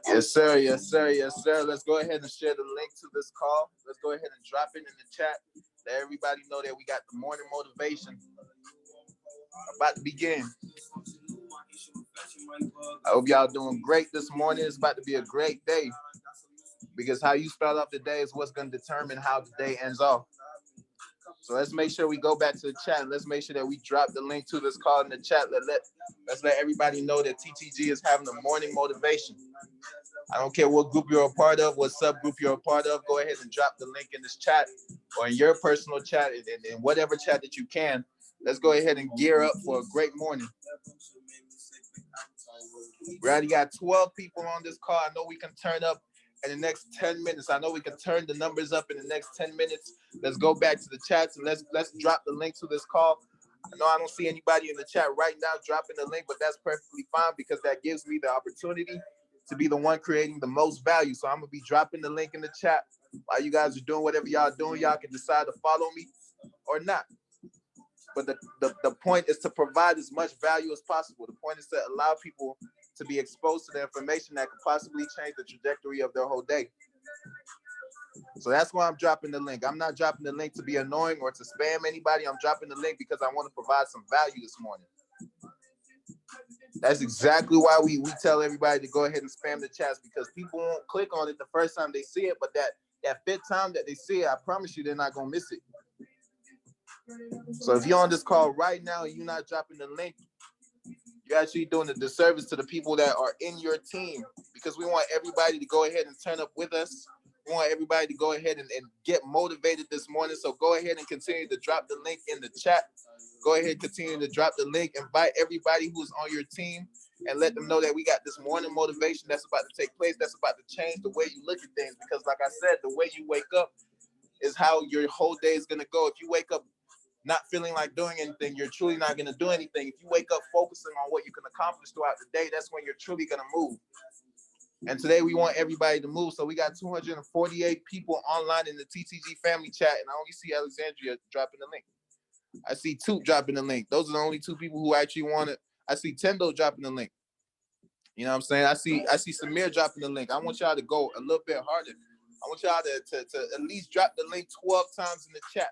Yes, sir. Yes, sir. Yes, sir. Let's go ahead and share the link to this call. Let's go ahead and drop it in the chat. Let everybody know that we got the morning motivation about to begin. I hope y'all doing great this morning. It's about to be a great day because how you start off the day is what's going to determine how the day ends off. So let's make sure we go back to the chat. Let's make sure that we drop the link to this call in the chat. Let's let everybody know that TTG is having a morning motivation. I don't care what group you're a part of, what subgroup you're a part of. Go ahead and drop the link in this chat or in your personal chat, in whatever chat that you can. Let's go ahead and gear up for a great morning. We already got 12 people on this call. I know we can turn up in the next 10 minutes. I know we can turn the numbers up in the next 10 minutes. Let's go back to the chats and let's drop the link to this call. I know I don't see anybody in the chat right now dropping the link, but that's perfectly fine because that gives me the opportunity to be the one creating the most value. So I'm going to be dropping the link in the chat. While you guys are doing whatever y'all doing, y'all can decide to follow me or not. But the point is to provide as much value as possible. The point is to allow people to be exposed to the information that could possibly change the trajectory of their whole day. So that's why I'm dropping the link. I'm not dropping the link to be annoying or to spam anybody. I'm dropping the link because I want to provide some value this morning. That's exactly why we tell everybody to go ahead and spam the chats, because people won't click on it the first time they see it, but that fifth time that they see it, I promise you they're not going to miss it. So if you're on this call right now and you're not dropping the link, you're actually doing a disservice to the people that are in your team, because we want everybody to go ahead and turn up with us. We want everybody to go ahead and get motivated this morning. So go ahead and continue to drop the link in the chat. Go ahead and continue to drop the link. Invite everybody who's on your team and let them know that we got this morning motivation that's about to take place. That's about to change the way you look at things. Because like I said, the way you wake up is how your whole day is going to go. If you wake up not feeling like doing anything, you're truly not going to do anything. If you wake up focusing on what you can accomplish throughout the day, that's when you're truly going to move. And today we want everybody to move. So we got 248 people online in the TTG family chat, and I only see Alexandria dropping the link. I see Toot dropping the link. Those are the only two people who actually want it. I see Tendo dropping the link. You know what I'm saying? I see Samir dropping the link. I want y'all to go a little bit harder. I want y'all to at least drop the link 12 times in the chat.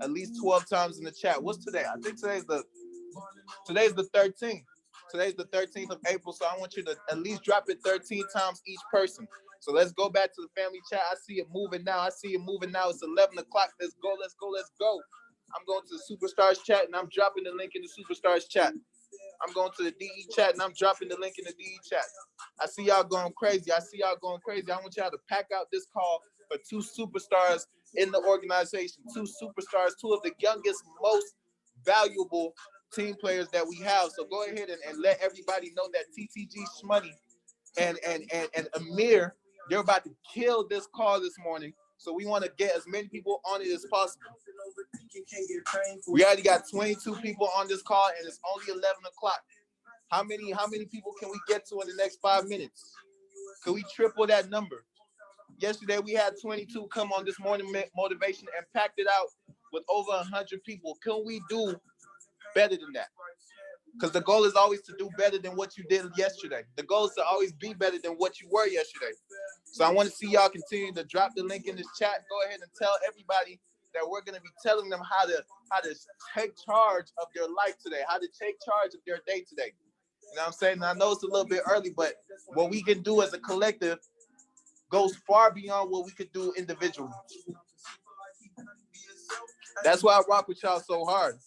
At least 12 times in the chat. What's today? I think today's the 13th. Today's the 13th of April, so I want you to at least drop it 13 times each person. So let's go back to the family chat. I see it moving now. It's 11 o'clock. Let's go. I'm going to the Superstars chat, and I'm dropping the link in the Superstars chat. I'm going to the DE chat, and I'm dropping the link in the DE chat. I see y'all going crazy. I want y'all to pack out this call for two superstars in the organization. Two superstars, two of the youngest, most valuable team players that we have. So go ahead and let everybody know that TTG ShMoney and Amir, they're about to kill this call this morning. So we want to get as many people on it as possible. We already got 22 people on this call, and it's only 11 o'clock. How many people can we get to in the next 5 minutes? Can we triple that number? Yesterday we had 22 come on this morning motivation and packed it out with over 100 people. Can we do better than that? Because the goal is always to do better than what you did yesterday. The goal is to always be better than what you were yesterday. So I want to see y'all continue to drop the link in this chat. Go ahead and tell everybody that we're going to be telling them how to take charge of their life today, how to take charge of their day today. You know what I'm saying? And I know it's a little bit early, but what we can do as a collective goes far beyond what we could do individually. That's why I rock with y'all so hard.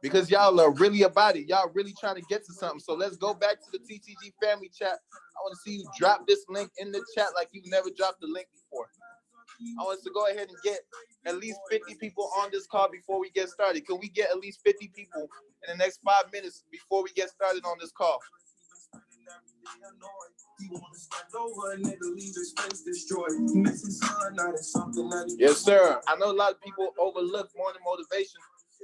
Because y'all are really about it. Y'all really trying to get to something. So let's go back to the TTG family chat. I want to see you drop this link in the chat like you've never dropped the link before. I want us to go ahead and get at least 50 people on this call before we get started. Can we get at least 50 people in the next 5 minutes before we get started on this call? Yes, sir. I know a lot of people overlook morning motivation,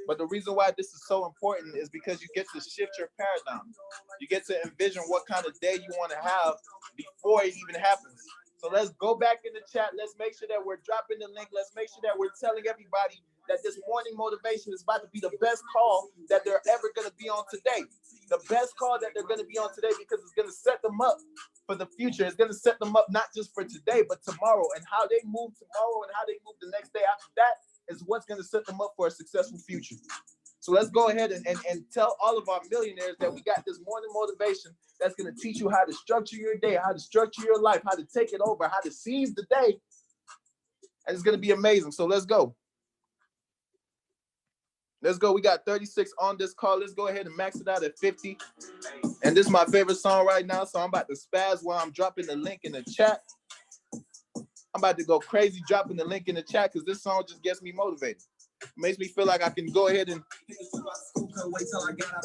but the reason why this is so important is because you get to shift your paradigm. You get to envision what kind of day you want to have before it even happens. So let's go back in the chat. Let's make sure that we're dropping the link. Let's make sure that we're telling everybody that this morning motivation is about to be the best call that they're ever going to be on today. the best call that they're going to be on today, because it's going to set them up for the future. It's going to set them up not just for today, but tomorrow, and how they move tomorrow and how they move the next day after that is what's going to set them up for a successful future. So let's go ahead and tell all of our millionaires that we got this morning motivation that's going to teach you how to structure your day, how to structure your life, how to take it over, how to seize the day. And it's going to be amazing. So let's go. Let's go. We got 36 on this call. Let's go ahead and max it out at 50. And this is my favorite song right now. So I'm about to spaz while I'm dropping the link in the chat. I'm about to go crazy dropping the link in the chat because this song just gets me motivated. It makes me feel like I can go ahead and...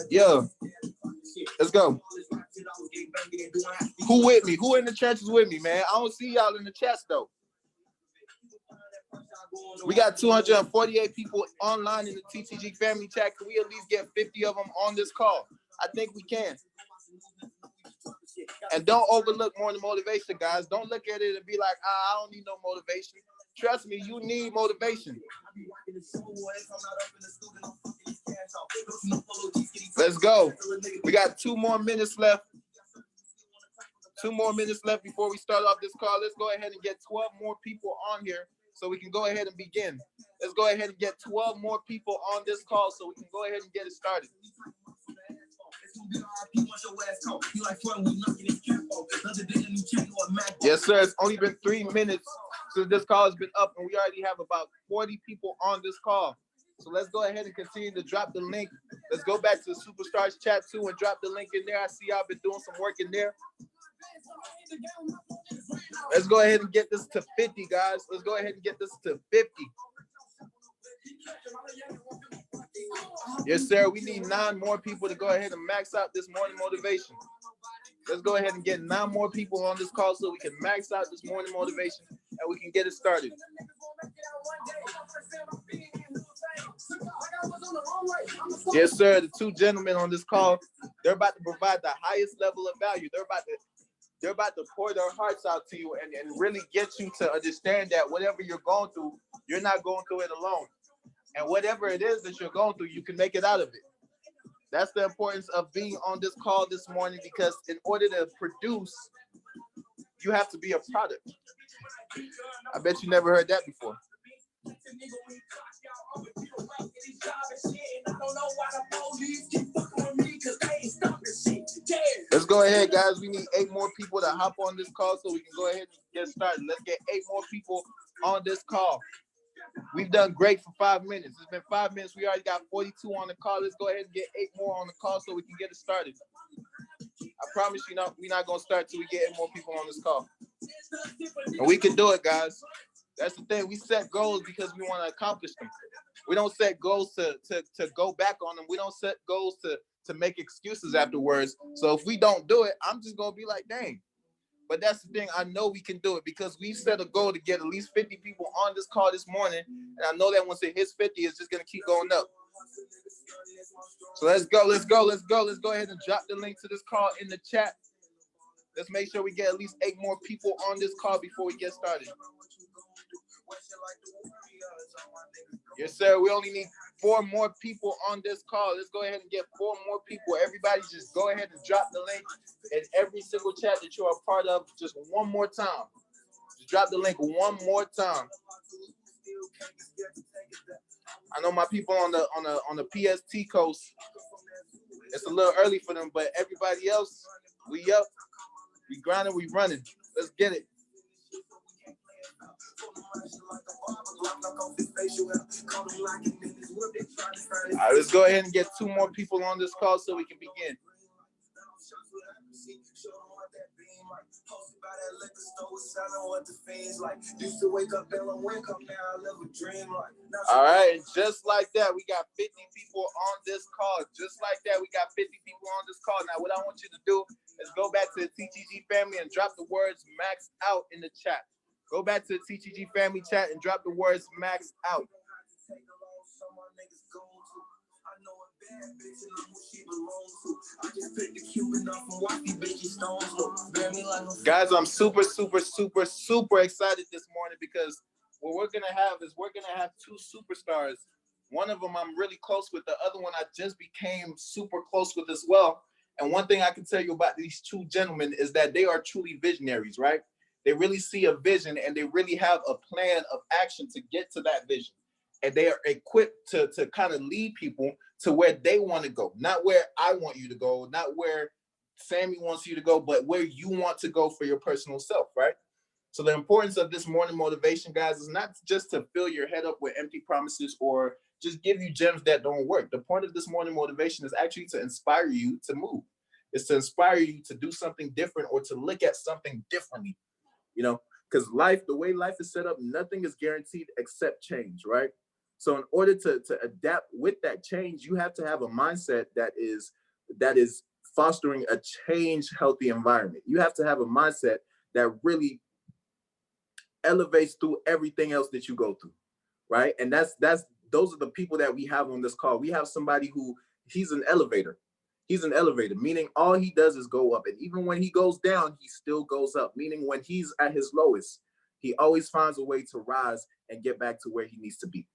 Yeah. Let's go. Who with me? Who in the trenches with me, man? I don't see y'all in the chats, though. We got 248 people online in the TTG family chat. Can we at least get 50 of them on this call? I think we can. And don't overlook morning motivation, guys. Don't look at it and be like, I don't need no motivation. Trust me, you need motivation. Let's go. We got 2 more minutes left. 2 more minutes left before we start off this call. Let's go ahead and get 12 more people on here so we can go ahead and begin. Let's go ahead and get 12 more people on this call so we can go ahead and get it started. Yes, sir. It's only been 3 minutes since this call has been up, and we already have about 40 people on this call. So let's go ahead and continue to drop the link. Let's go back to the Superstars chat too and drop the link in there. I see y'all been doing some work in there. Let's go ahead and get this to 50, guys. Let's go ahead and get this to 50. Yes, sir. We need 9 more people to go ahead and max out this morning motivation. Let's go ahead and get 9 more people on this call so we can max out this morning motivation and we can get it started. Yes, sir. The 2 gentlemen on this call, they're about to provide the highest level of value. They're about to pour their hearts out to you and really get you to understand that whatever you're going through, you're not going through it alone. And whatever it is that you're going through, you can make it out of it. That's the importance of being on this call this morning, because in order to produce, you have to be a product. I bet you never heard that before. Let's go ahead, guys. We need 8 more people to hop on this call so we can go ahead and get started. Let's get 8 more people on this call. We've done great for 5 minutes. It's been 5 minutes. We already got 42 on the call. Let's go ahead and get 8 more on the call so we can get it started. I promise you, we're not going to start till we get 8 more people on this call. And we can do it, guys. That's the thing. We set goals because we want to accomplish them. We don't set goals to go back on them. We don't set goals to make excuses afterwards. So if we don't do it, I'm just going to be like, dang. But that's the thing. I know we can do it because we set a goal to get at least 50 people on this call this morning. And I know that once it hits 50, it's just going to keep going up. So let's go. Let's go. Let's go. Let's go ahead and drop the link to this call in the chat. Let's make sure we get at least 8 more people on this call before we get started. Yes, sir. We only need 4 more people on this call. Let's go ahead and get 4 more people. Everybody just go ahead and drop the link in every single chat that you are a part of just one more time. Just drop the link one more time. I know my people on the PST coast, it's a little early for them, but everybody else, we up, we grinding, we running. Let's get it. All right, let's go ahead and get 2 more people on this call so we can begin. All right, and just like that, we got 50 people on this call. Just like that, we got 50 people on this call. Now, what I want you to do is go back to the TTG family and drop the words max out in the chat. Go back to the TTG family chat and drop the words max out. Guys, I'm super excited this morning because what we're gonna have 2 superstars. One of them I'm really close with. The other one I just became super close with as well. And one thing I can tell you about these two gentlemen is that they are truly visionaries, right? They really see a vision and they really have a plan of action to get to that vision. And they are equipped to kind of lead people to where they want to go, not where I want you to go, not where Sammy wants you to go, but where you want to go for your personal self, right? So the importance of this morning motivation, guys, is not just to fill your head up with empty promises or just give you gems that don't work. The point of this morning motivation is actually to inspire you to move. It's to inspire you to do something different or to look at something differently, you know, because life, the way life is set up, nothing is guaranteed except change, right? So in order to adapt with that change, you have to have a mindset that is fostering a change healthy environment. You have to have a mindset that really elevates through everything else that you go through, right? And those are the people that we have on this call. We have somebody who he's an elevator. He's an elevator, meaning all he does is go up. And even when he goes down, he still goes up, meaning when he's at his lowest, he always finds a way to rise and get back to where he needs to be.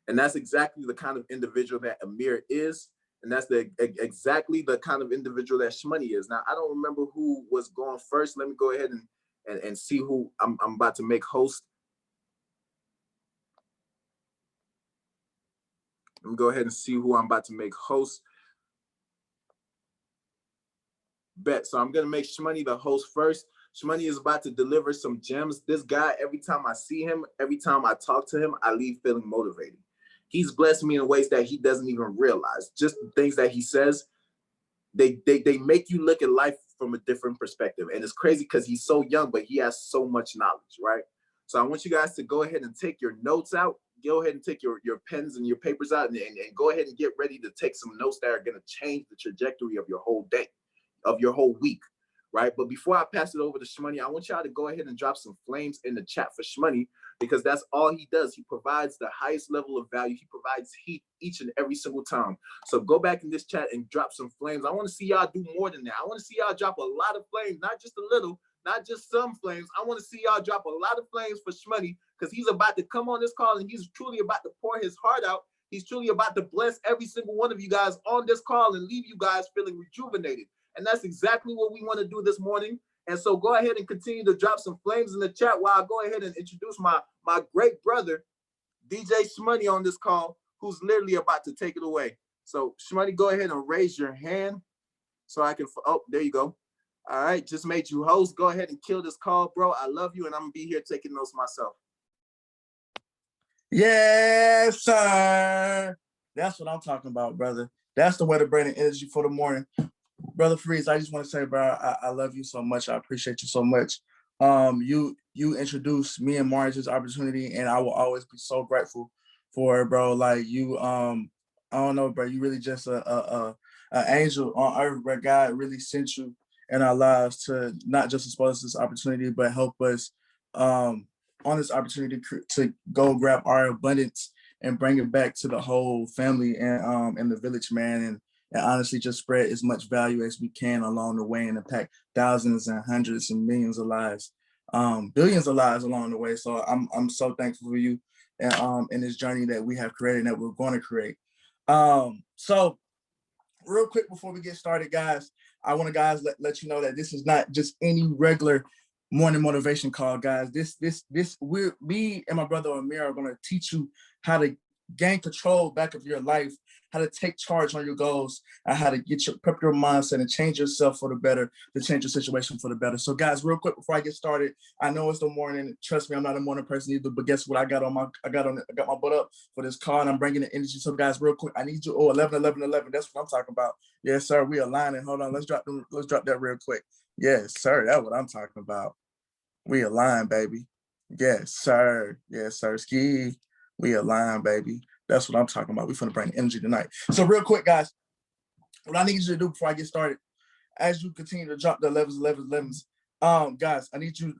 And that's exactly the kind of individual that Amir is. And that's exactly the kind of individual that ShMoney is. Now, I don't remember who was going first. Let me go ahead and see who I'm about to make host. Let me go ahead and see who I'm about to make host. Bet. So I'm going to make ShMoney the host first. ShMoney is about to deliver some gems. This guy, every time I see him, every time I talk to him, I leave feeling motivated. He's blessed me in ways that he doesn't even realize. Just the things that he says, they make you look at life from a different perspective. And it's crazy because he's so young, but he has so much knowledge, right? So I want you guys to go ahead and take your notes out. Go ahead and take your pens and your papers out and go ahead and get ready to take some notes that are going to change the trajectory of your whole day, of your whole week, right? But before I pass it over to ShMoney, I want y'all to go ahead and drop some flames in the chat for ShMoney, because that's all he does. He provides the highest level of value. He provides heat each and every single time. So go back in this chat and drop some flames. I want to see y'all do more than that. I want to see y'all drop a lot of flames, not just a little, not just some flames. I want to see y'all drop a lot of flames for ShMoney, because he's about to come on this call and he's truly about to pour his heart out. He's truly about to bless every single one of you guys on this call and leave you guys feeling rejuvenated. And that's exactly what we want to do this morning. And so go ahead and continue to drop some flames in the chat while I go ahead and introduce my great brother, DJ ShMoney, on this call, who's literally about to take it away. So ShMoney, go ahead and raise your hand so I can, oh, there you go. All right, just made you host. Go ahead and kill this call, bro. I love you, and I'm gonna be here taking notes myself. Yes, sir. That's what I'm talking about, brother. That's the way to bring the energy for the morning. Brother Freeze, I just want to say, bro, I love you so much. I appreciate you so much. You introduced me and Mars this opportunity, and I will always be so grateful for it, bro. Like you, I don't know, bro. You really just a angel on earth, bro. God really sent you in our lives to not just expose us this opportunity, but help us on this opportunity to go grab our abundance and bring it back to the whole family and the village, man. And honestly just spread as much value as we can along the way and impact thousands and hundreds and millions of lives, billions of lives along the way. So I'm so thankful for you and in this journey that we have created and that we're going to create. So real quick before we get started, guys, I want to let you know that this is not just any regular morning motivation call, guys. Me and my brother Amir are going to teach you how to gain control back of your life, how to take charge on your goals, and how to prep your mindset and change yourself for the better, to change your situation for the better. So guys, real quick before I get started, I know it's the morning. Trust me, I'm not a morning person either, but guess what? I got my butt up for this call and I'm bringing the energy. So guys, real quick, I need you, 11. That's what I'm talking about. Yes, sir, we aligning. Hold on, let's drop that real quick. Yes, sir, that's what I'm talking about. We align, baby. Yes, sir. Yes, sir. Ski. We align, baby. That's what I'm talking about. We're finna bring energy tonight. So real quick, guys, what I need you to do before I get started, as you continue to drop the 11s, guys, I need you,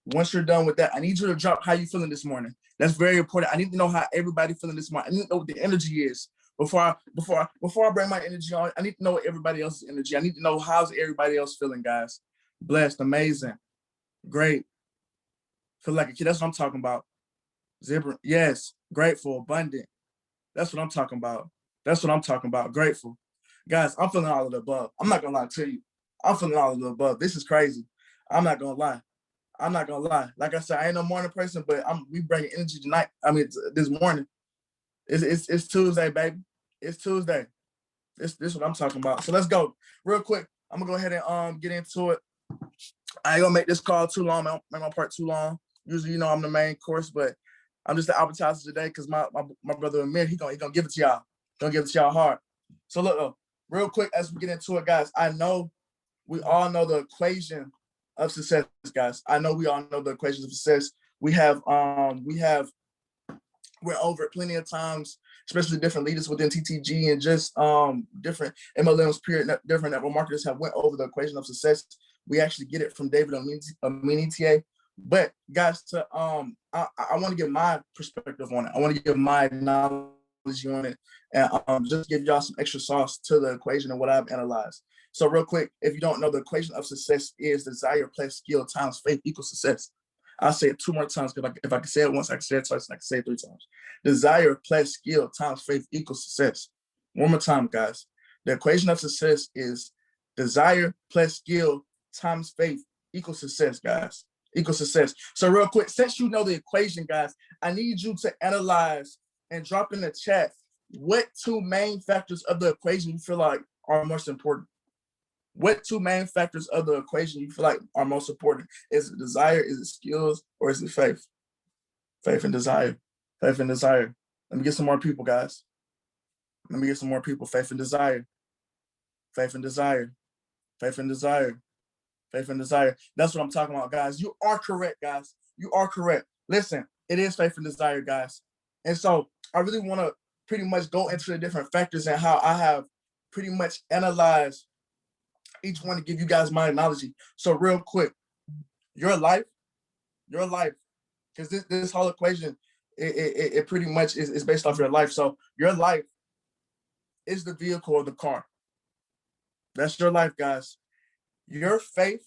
once you're done with that, I need you to drop how you feeling this morning. That's very important. I need to know how everybody feeling this morning. I need to know what the energy is. Before I bring my energy on, I need to know what everybody else's energy. I need to know how's everybody else feeling, guys. Blessed, amazing, great. Feel like a kid. That's what I'm talking about. Zipper, yes. Grateful, abundant. That's what I'm talking about. That's what I'm talking about. Grateful. Guys, I'm feeling all of the above. I'm not gonna lie to you. I'm feeling all of the above. This is crazy. I'm not gonna lie. I'm not gonna lie. Like I said, I ain't no morning person, but we bringing energy tonight. I mean, this morning. It's Tuesday, baby. It's Tuesday. This what I'm talking about. So let's go real quick. I'm gonna go ahead and get into it. I ain't gonna make this call too long. I don't make my part too long. Usually, I'm the main course, but I'm just the appetizer today because my brother Amir, he gonna give it to y'all. Gonna give it to y'all hard. So look, real quick as we get into it, guys. I know we all know the equation of success, guys. I know we all know the equations of success. We have we're over it plenty of times, especially different leaders within TTG and just different MLMs, different network marketers have went over the equation of success. We actually get it from David Amini. But guys, I want to give my perspective on it. I want to give my knowledge on it and just give y'all some extra sauce to the equation and what I've analyzed. So real quick, if you don't know, the equation of success is desire plus skill times faith equals success. I'll say it 2 more times because if I can say it once, I can say it twice, and I can say it 3 times. Desire plus skill times faith equals success. One more time, guys. The equation of success is desire plus skill times faith equals success, guys. Equals success. So real quick, since you know the equation, guys, I need you to analyze and drop in the chat what 2 main factors of the equation you feel like are most important. What 2 main factors of the equation you feel like are most important? Is it desire, is it skills, or is it faith? Faith and desire. Faith and desire. Let me get some more people, guys. Let me get some more people. Faith and desire. Faith and desire. Faith and desire. Faith and desire. That's what I'm talking about, guys. You are correct, guys. You are correct. Listen, it is faith and desire, guys. And so I really want to pretty much go into the different factors and how I have pretty much analyzed each one to give you guys my analogy. So real quick, your life, because this whole equation, it pretty much is based off your life. So your life is the vehicle of the car. That's your life, guys. Your faith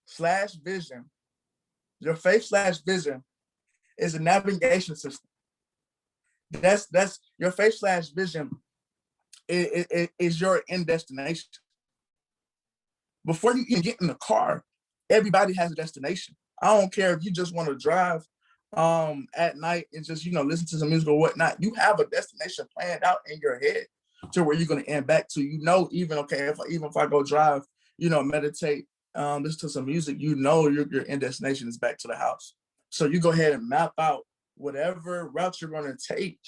slash vision is a navigation system. That's your faith slash vision is your end destination. Before you even get in the car, everybody has a destination. I don't care if you just want to drive at night and just listen to some music or whatnot. You have a destination planned out in your head to where you're going to end back to. Even if I go drive, meditate, listen to some music, your end destination is back to the house. So you go ahead and map out whatever route you're going to take,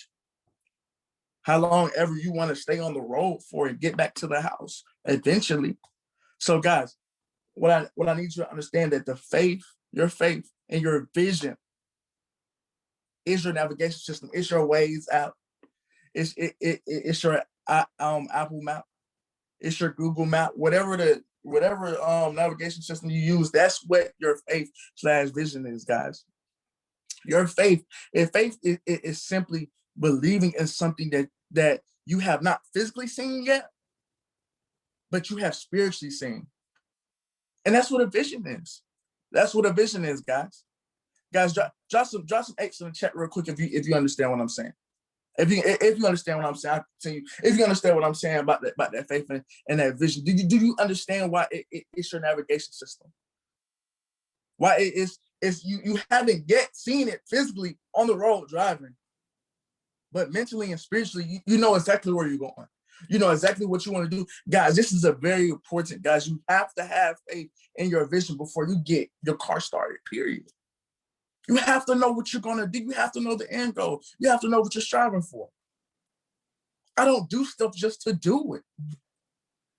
how long ever you want to stay on the road for and get back to the house eventually. So guys, what I need you to understand that your faith and your vision is your navigation system. It's your Waze app. It's your Apple map. It's your Google map. Whatever navigation system you use, that's what your faith slash vision is, guys. Your faith is simply believing in something that you have not physically seen yet, but you have spiritually seen. And that's what a vision is. That's what a vision is, guys. Guys, drop some X in the chat real quick if you understand what I'm saying. If you understand what I'm saying, I'll continue. If you understand what I'm saying about that faith and that vision, do you understand why it's your navigation system? Why it's you haven't yet seen it physically on the road driving, but mentally and spiritually, you know exactly where you're going. You know exactly what you want to do. Guys, this is a very important, guys. You have to have faith in your vision before you get your car started, period. You have to know what you're going to do. You have to know the end goal. You have to know what you're striving for. I don't do stuff just to do it.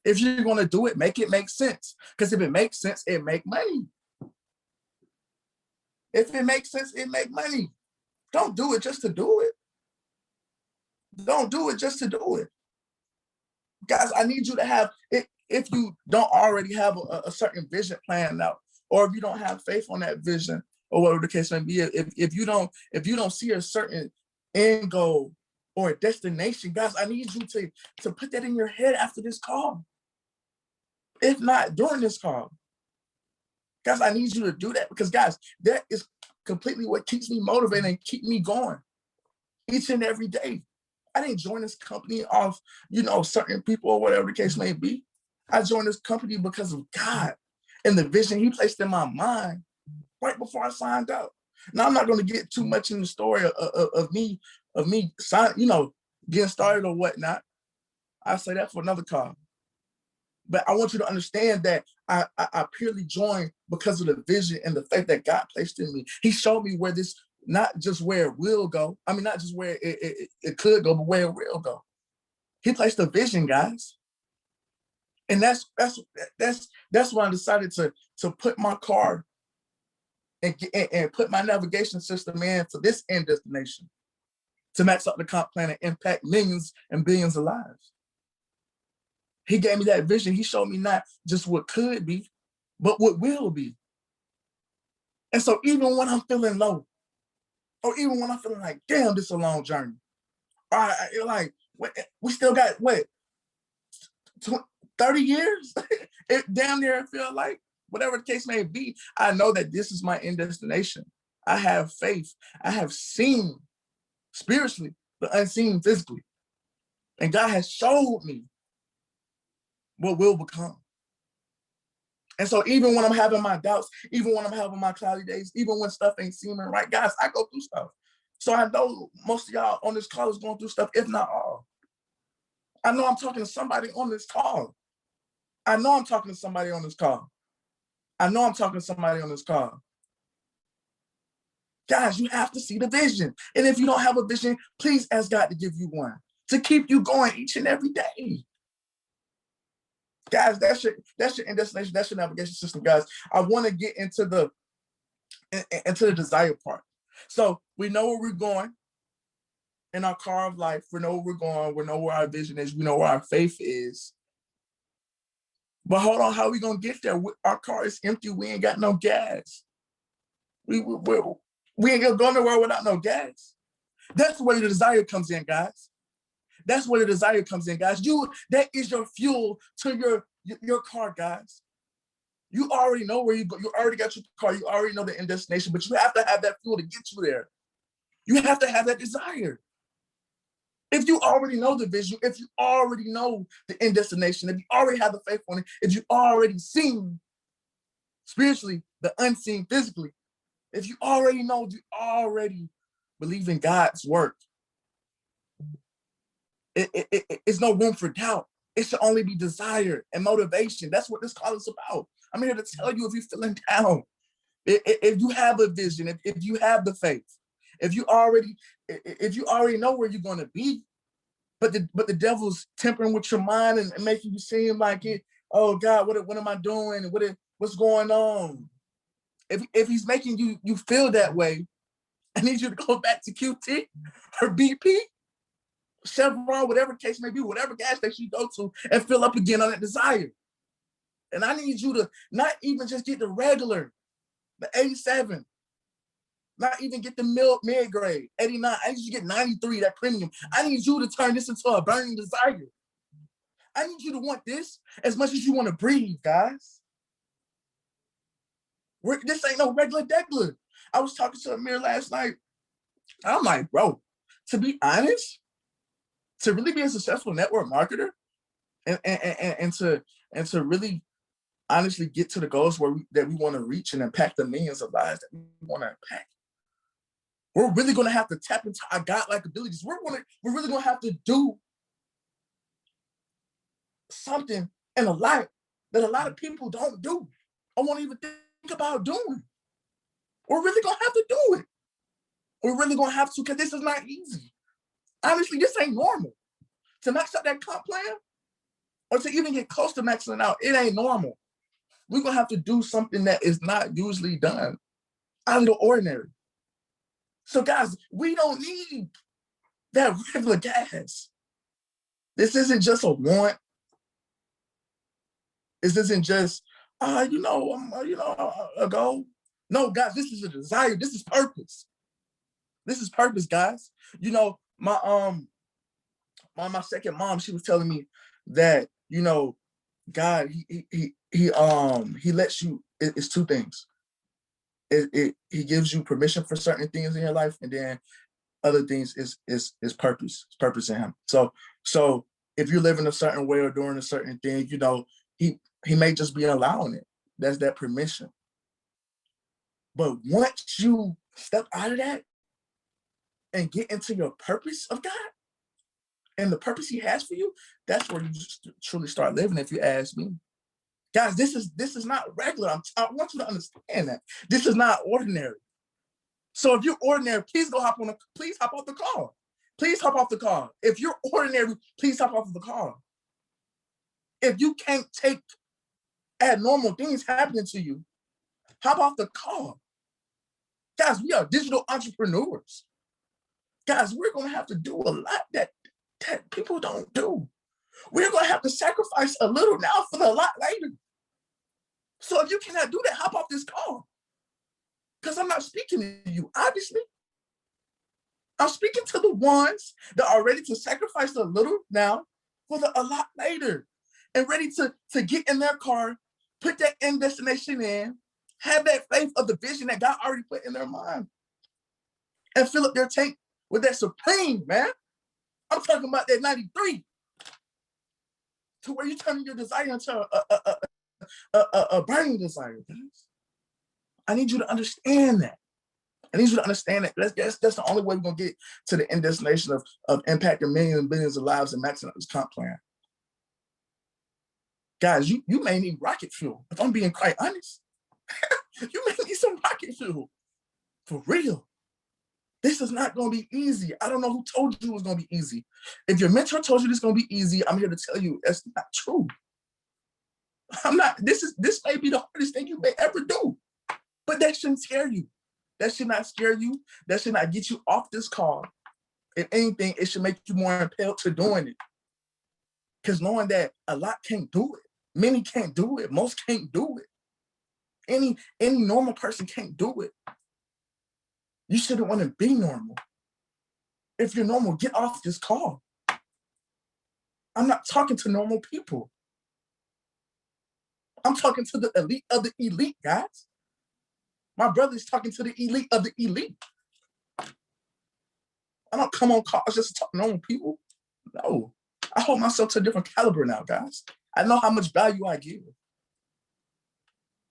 If you're going to do it, make it make sense. Because if it makes sense, it make money. If it makes sense, it make money. Don't do it just to do it. Don't do it just to do it. Guys, I need you to have it. If you don't already have a certain vision planned out, or if you don't have faith on that vision, or whatever the case may be, if you don't see a certain end goal or a destination, guys, I need you to put that in your head after this call. If not during this call. Guys, I need you to do that because, guys, that is completely what keeps me motivated and keep me going each and every day. I didn't join this company off, certain people or whatever the case may be. I joined this company because of God and the vision he placed in my mind right before I signed up. Now, I'm not going to get too much in the story of me getting started or whatnot. I'll say that for another call. But I want you to understand that I purely joined because of the vision and the faith that God placed in me. He showed me where this, not just where it will go. I mean, not just where it could go, but where it will go. He placed a vision, guys. And that's when I decided to put my car and put my navigation system in for this end destination, to max out the comp plan and impact millions and billions of lives. He gave me that vision. He showed me not just what could be, but what will be. And so even when I'm feeling low, or even when I'm feeling like, damn, this is a long journey, we still got, 30 years? It damn near feel like, whatever the case may be, I know that this is my end destination. I have faith. I have seen spiritually the unseen physically. And God has showed me what will become. And so even when I'm having my doubts, even when I'm having my cloudy days, even when stuff ain't seeming right, guys, I go through stuff. So I know most of y'all on this call is going through stuff, if not all. I know I'm talking to somebody on this call. I know I'm talking to somebody on this call. I know I'm talking to somebody on this call. Guys, you have to see the vision. And if you don't have a vision, please ask God to give you one, to keep you going each and every day. Guys, that's your end destination, that's your navigation system, guys. I want to get into the desire part. So we know where we're going in our car of life. We know where we're going. We know where our vision is. We know where our faith is. But hold on, how are we going to get there? Our car is empty. We ain't got no gas. We ain't going to go nowhere without no gas. That's where the desire comes in, guys. That's where the desire comes in, guys. That is your fuel to your car, guys. You already know where you go. You already got your car. You already know the end destination, but you have to have that fuel to get you there. You have to have that desire. If you already know the vision, if you already know the end destination, if you already have the faith on it, if you already seen spiritually the unseen physically, if you already know, you already believe in God's work, it's no room for doubt. It should only be desire and motivation. That's what this call is about. I'm here to tell you, if you're feeling down, if you have a vision, if you have the faith, if you already know where you're going to be, but the devil's tempering with your mind and making you seem like it. Oh God, what am I doing? What's going on? If he's making you feel that way, I need you to go back to QT or BP, Chevron, whatever the case may be, whatever gas station you go to, and fill up again on that desire. And I need you to not even just get the regular, the 87, not even get the mid-grade, 89. I need you to get 93, that premium. I need you to turn this into a burning desire. I need you to want this as much as you want to breathe, guys. This ain't no regular degular. I was talking to Amir last night. I'm like, bro, to be honest, to really be a successful network marketer and to really honestly get to the goals that we want to reach and impact the millions of lives that we want to impact, we're really going to have to tap into our godlike abilities. We're really going to have to do something in a life that a lot of people don't do or won't even think about doing. We're really going to have to do it. We're really going to have to, because this is not easy. Honestly, this ain't normal. To max out that comp plan or to even get close to maxing out, it ain't normal. We're going to have to do something that is not usually done, out of the ordinary. So guys, we don't need that regular gas. This isn't just a want. This isn't just, a goal. No, guys, this is a desire. This is purpose. This is purpose, guys. My second mom, she was telling me that, God, he lets you, it's two things. He gives you permission for certain things in your life, and then other things is purpose. It's purpose in him. So if you live in a certain way or doing a certain thing, you know, he may just be allowing it. That's that permission. But once you step out of that and get into your purpose of God and the purpose he has for you, that's where you just truly start living, if you ask me. Guys, this is not regular. I want you to understand that. This is not ordinary. So if you're ordinary, please hop off the call. Please hop off the call. If you're ordinary, please hop off the call. If you can't take abnormal things happening to you, hop off the call. Guys, we are digital entrepreneurs. Guys, we're going to have to do a lot that people don't do. We're going to have to sacrifice a little now for a lot later. So if you cannot do that, hop off this call. Because I'm not speaking to you, obviously. I'm speaking to the ones that are ready to sacrifice a little now for a lot later, and ready to get in their car, put that end destination in, have that faith of the vision that God already put in their mind, and fill up their tank with that supreme, man. I'm talking about that 93, to where you're turning your desire into a burning desire, guys. I need you to understand that. I need you to understand that. That's the only way we're going to get to the end destination of impacting millions and billions of lives and maxing out this comp plan. Guys, you may need rocket fuel. If I'm being quite honest, you may need some rocket fuel. For real. This is not going to be easy. I don't know who told you it was going to be easy. If your mentor told you this is going to be easy, I'm here to tell you that's not true. This may be the hardest thing you may ever do. But that shouldn't scare you. That should not scare you. That should not get you off this call. If anything, it should make you more impelled to doing it. Because knowing that a lot can't do it. Many can't do it. Most can't do it. Any normal person can't do it. You shouldn't want to be normal. If you're normal, get off this call. I'm not talking to normal people. I'm talking to the elite of the elite, guys. My brother's talking to the elite of the elite. I don't come on calls just to talk to normal people. No. I hold myself to a different caliber now, guys. I know how much value I give.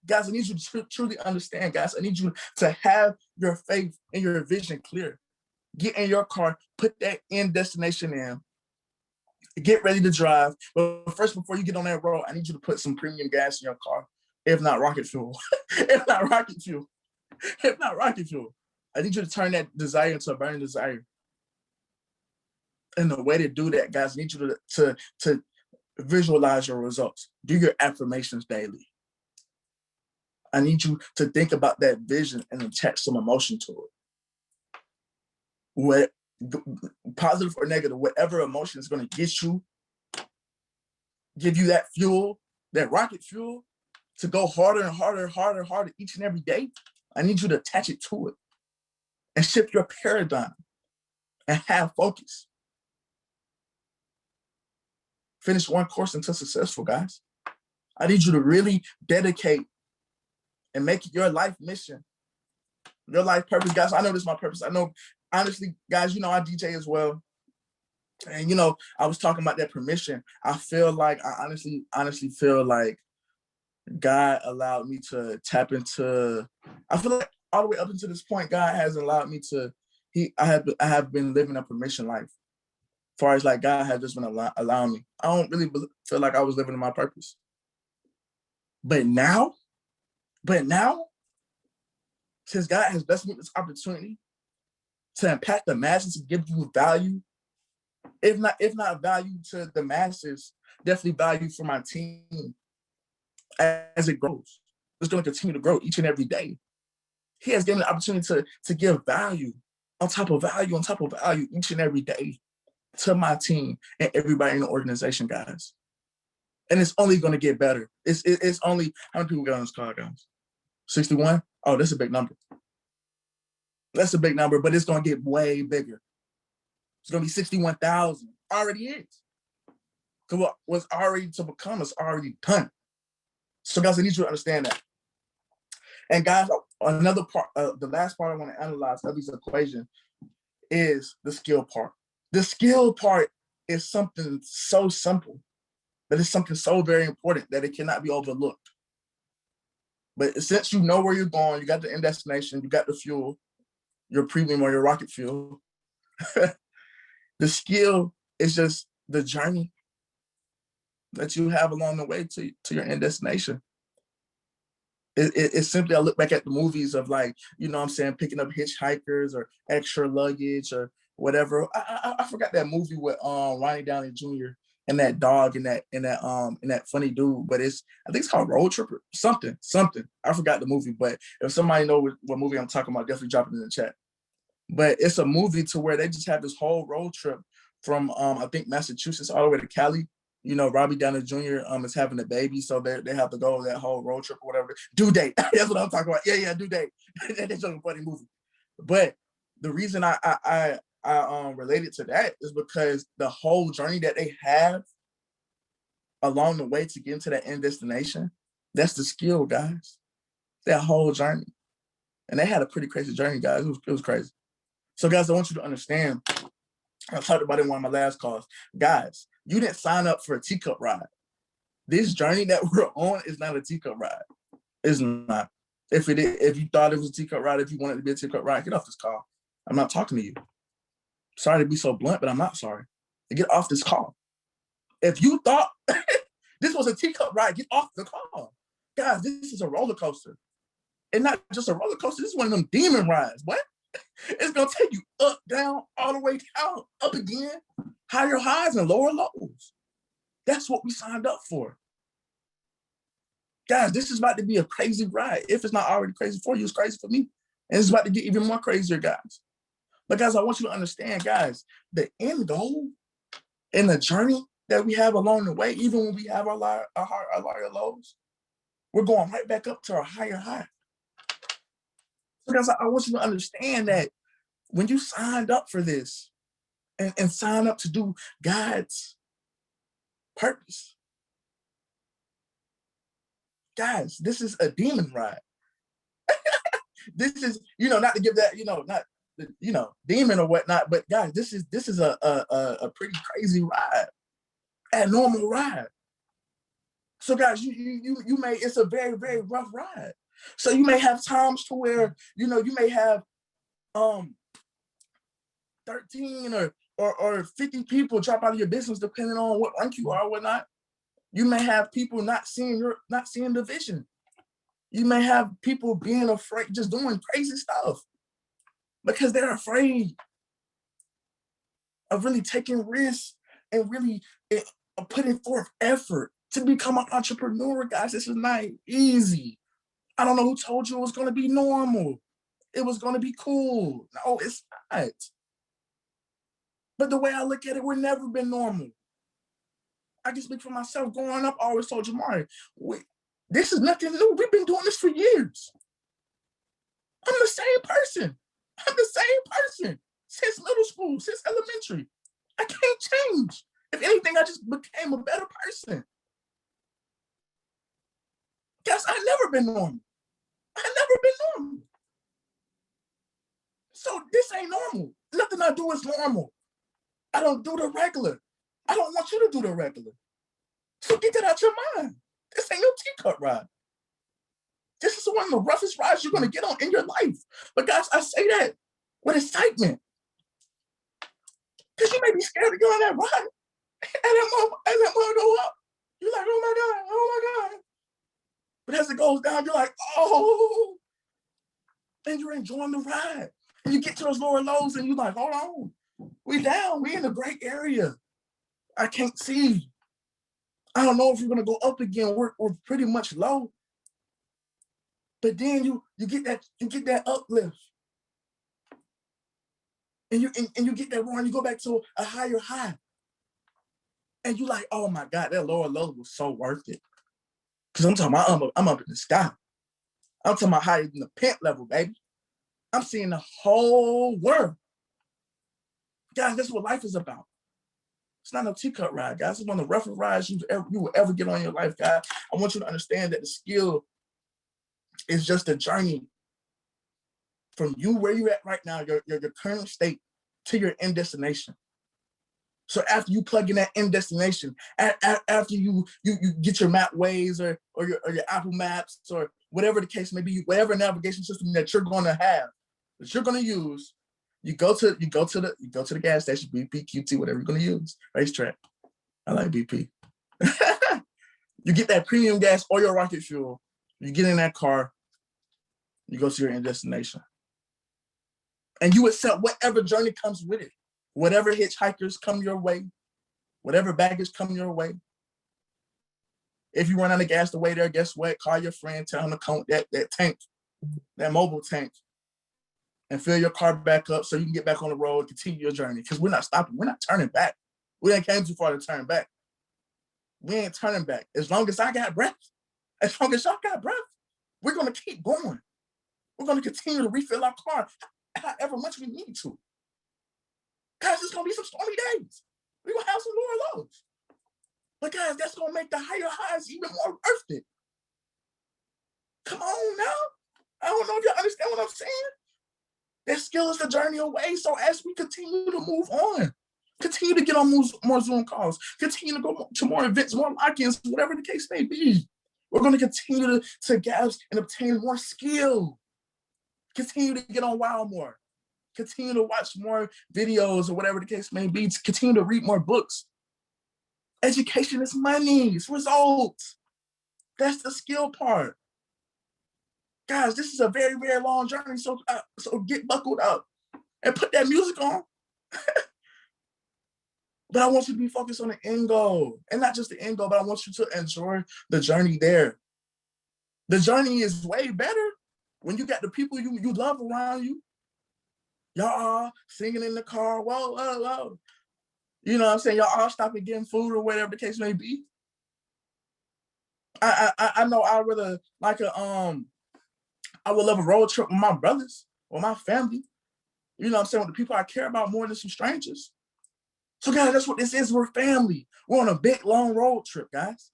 Guys, I need you to truly understand, guys. I need you to have your faith and your vision clear. Get in your car, put that end destination in, get ready to drive. But first, before you get on that road, I need you to put some premium gas in your car, if not rocket fuel. If not rocket fuel. If not rocket fuel. I need you to turn that desire into a burning desire. And the way to do that, guys, I need you to visualize your results. Do your affirmations daily. I need you to think about that vision and attach some emotion to it. What, positive or negative, whatever emotion is going to get you, give you that fuel, that rocket fuel, to go harder and harder and harder and harder each and every day. I need you to attach it to it and shift your paradigm and have focus. Finish one course until successful, guys. I need you to really dedicate and make it your life mission, your life purpose. Guys, I know this is my purpose. I know, honestly, guys, you know, I DJ as well. And, you know, I was talking about that permission. I honestly feel like God allowed me to tap into, I feel like all the way up until this point, God has allowed me to, I have been living a permission life. As far as like God has just been allowing me. I don't really feel like I was living in my purpose. But now, since God has blessed me with this opportunity to impact the masses, to give you value, if not value to the masses, definitely value for my team as it grows. It's going to continue to grow each and every day. He has given me the opportunity to give value on top of value on top of value each and every day to my team and everybody in the organization, guys. And it's only going to get better. It's only, how many people got on this call, guys? 61? Oh, that's a big number. That's a big number, but it's going to get way bigger. It's going to be 61,000. Already is. So what's already to become is already done. So guys, I need you to understand that. And guys, another part, the last part I want to analyze of this equation is the skill part. The skill part is something so simple, but it's something so very important that it cannot be overlooked. But since you know where you're going, you got the end destination, you got the fuel, your premium or your rocket fuel, the skill is just the journey that you have along the way to your end destination. It's simply, I look back at the movies of like, you know what I'm saying, picking up hitchhikers or extra luggage or whatever. I forgot that movie with Ronnie Downey Jr. and that dog and that funny dude, but I think it's called Road Trip or something. I forgot the movie, but if somebody knows what movie I'm talking about, definitely drop it in the chat. But it's a movie to where they just have this whole road trip from I think Massachusetts all the way to Cali. You know, Robbie Downey Jr. Is having a baby, so they have to go that whole road trip or whatever. Due date. That's what I'm talking about. Yeah, due date. That's a funny movie. But the reason I related to that is because the whole journey that they have along the way to get into that end destination, that's the skill, guys. That whole journey. And they had a pretty crazy journey, guys. It was crazy. So, guys, I want you to understand, I talked about it in one of my last calls. Guys, you didn't sign up for a teacup ride. This journey that we're on is not a teacup ride. It's not. If you thought it was a teacup ride, if you wanted to be a teacup ride, get off this call. I'm not talking to you. Sorry to be so blunt, but I'm not sorry. Get off this call. If you thought this was a teacup ride, get off the call. Guys, this is a roller coaster. And not just a roller coaster, this is one of them demon rides. What? It's going to take you up, down, all the way down, up again, higher highs and lower lows. That's what we signed up for. Guys, this is about to be a crazy ride. If it's not already crazy for you, it's crazy for me. And it's about to get even more crazier, guys. But guys, I want you to understand, guys, the end goal and the journey that we have along the way, even when we have our lower lows, we're going right back up to our higher high. So guys, I want you to understand that when you signed up for this and signed up to do God's purpose, guys, this is a demon ride. This is, not to give that, not, demon or whatnot, but guys, this is a pretty crazy ride, a normal ride. So guys, you may, it's a very, very rough ride. So you may have times to where, you may have 13 or 50 people drop out of your business depending on what rank you are or whatnot. You may have people not seeing the vision. You may have people being afraid, just doing crazy stuff because they're afraid of really taking risks and really putting forth effort to become an entrepreneur, guys. This is not easy. I don't know who told you it was going to be normal. It was going to be cool. No, it's not. But the way I look at it, we've never been normal. I can speak for myself. Growing up, I always told Jamari, this is nothing new. We've been doing this for years. I'm the same person. Since middle school, since elementary. I can't change. If anything, I just became a better person. Guys, I've never been normal. So this ain't normal. Nothing I do is normal. I don't do the regular. I don't want you to do the regular. So get that out your mind. This ain't no teacup ride. This is one of the roughest rides you're going to get on in your life. But guys, I say that with excitement. Because you may be scared to go on that ride. And that moment go up. You're like, oh my God. But as it goes down, you're like, oh. And you're enjoying the ride. And you get to those lower lows and you're like, hold on. We down. We in a great area. I can't see. I don't know if we're going to go up again. We're pretty much low. But then you get that uplift. And you get that run, you go back to a higher high. And you're like, oh my God, that lower low was so worth it. Because I'm talking about I'm up in the sky. I'm talking about higher than the pent level, baby. I'm seeing the whole world. Guys, that's what life is about. It's not a teacup ride, guys. It's one of the roughest rides you will ever get on in your life, guys. I want you to understand that the skill is just a journey from you where you're at right now, your current state, to your end destination. So after you plug in that end destination, after you get your map ways or your Apple Maps or whatever the case may be, whatever navigation system that you're going to have, that you're going to use, you go to the gas station, BP, QT, whatever you're going to use, racetrack. I like BP. You get that premium gas or your rocket fuel. You get in that car, you go to your end destination. And you accept whatever journey comes with it. Whatever hitchhikers come your way, whatever baggage come your way. If you run out of gas the way there, guess what? Call your friend, tell him to count that tank, that mobile tank, and fill your car back up so you can get back on the road and continue your journey. Because we're not stopping. We're not turning back. We ain't came too far to turn back. We ain't turning back. As long as I got breath, as long as y'all got breath, we're going to keep going. We're going to continue to refill our car however much we need to. Guys, it's going to be some stormy days. We're going to have some lower lows. But guys, that's going to make the higher highs even more worth it. Come on now. I don't know if y'all understand what I'm saying. That skill is the journey away. So as we continue to move on, continue to get on more Zoom calls, continue to go to more events, more lock-ins, whatever the case may be. We're going to continue to gather and obtain more skill. Continue to get on WOW more. Continue to watch more videos or whatever the case may be. Continue to read more books. Education is money. It's results. That's the skill part. Guys, this is a very, very long journey. So get buckled up and put that music on. But I want you to be focused on the end goal. And not just the end goal, but I want you to enjoy the journey there. The journey is way better when you got the people you love around you. Y'all all singing in the car, whoa, whoa, whoa. You know what I'm saying? Y'all all stopping getting food or whatever the case may be. I know I would like I would love a road trip with my brothers or my family. You know what I'm saying? With the people I care about more than some strangers. So guys, that's what this is. We're family. We're on a big, long road trip, guys.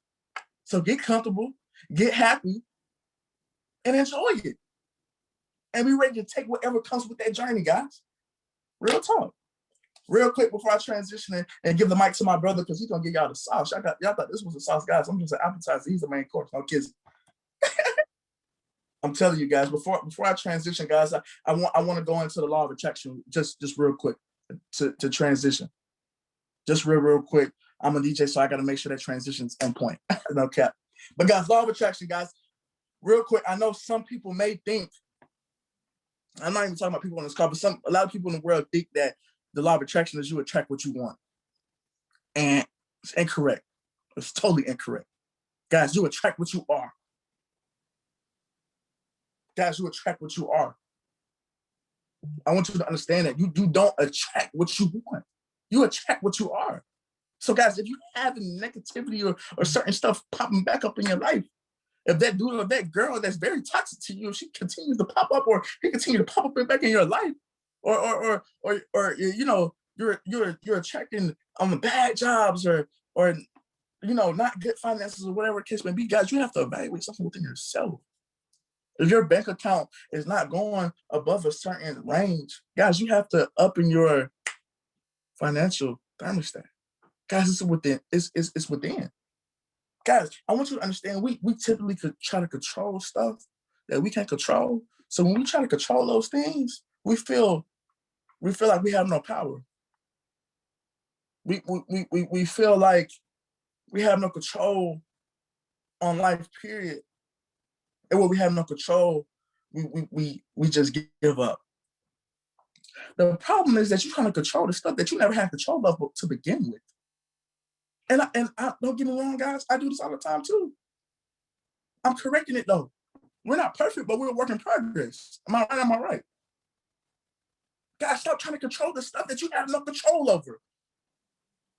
So get comfortable, get happy, and enjoy it. And be ready to take whatever comes with that journey, guys. Real talk. Real quick before I transition and give the mic to my brother, because he's going to give y'all the sauce. Y'all thought this was a sauce, guys. I'm just an appetizer. He's the main course. No kidding. I'm telling you guys, before I transition, guys, I want to go into the law of attraction just real quick to transition. Just real quick. I'm a DJ, so I got to make sure that transition's on point. No cap. But guys, law of attraction, guys, real quick. I know some people may think, I'm not even talking about people on this call, but a lot of people in the world think that the law of attraction is you attract what you want. And it's incorrect. It's totally incorrect. Guys, you attract what you are. Guys, you attract what you are. I want you to understand that you don't attract what you want. You attract what you are. So guys, if you have negativity or certain stuff popping back up in your life, if that dude or that girl that's very toxic to you, if she continues to pop up or he continues to pop up back in your life, or you know, you're attracting bad jobs or you know, not good finances or whatever the case may be, guys, you have to evaluate something within yourself. If your bank account is not going above a certain range, guys, you have to up in your financial thermostat. Guys, it's within. It's within. Guys, I want you to understand, we typically could try to control stuff that we can't control. So when we try to control those things, we feel like we have no power. We feel like we have no control on life, period. And when we have no control, we just give up. The problem is that you're trying to control the stuff that you never had control of to begin with. And I don't get me wrong, guys, I do this all the time too. I'm correcting it though. We're not perfect, but we're a work in progress. Am I right? Am I right? Guys, stop trying to control the stuff that you have no control over.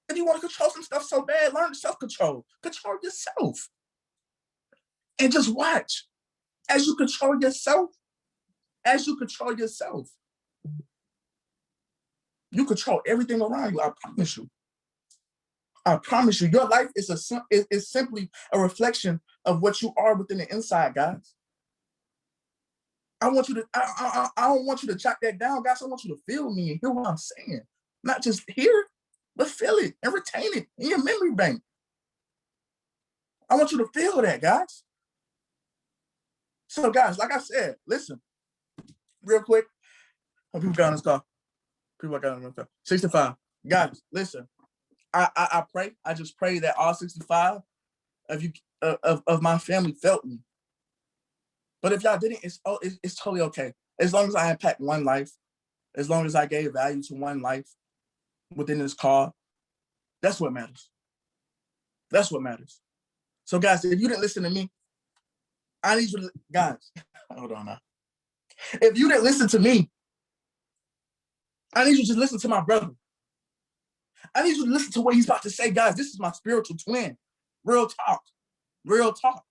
If you want to control some stuff so bad, learn self-control. Control yourself. And just watch. As you control yourself, you control everything around you. I promise you. I promise you, your life is simply a reflection of what you are within the inside, guys. I want you to, I don't want you to chop that down, guys. I want you to feel me and hear what I'm saying. Not just hear it, but feel it and retain it in your memory bank. I want you to feel that, guys. So, guys, like I said, listen, real quick. How people got on this call? People got on this call. 65. Guys, listen. I pray. I just pray that all 65 of you of my family felt me. But if y'all didn't, it's totally okay. As long as I impact one life, as long as I gave value to one life within this call, that's what matters. That's what matters. So, guys, if you didn't listen to me, I need you to, guys, hold on now. If you didn't listen to me, I need you to just listen to my brother. I need you to listen to what he's about to say, guys. This is my spiritual twin. Real talk. Real talk.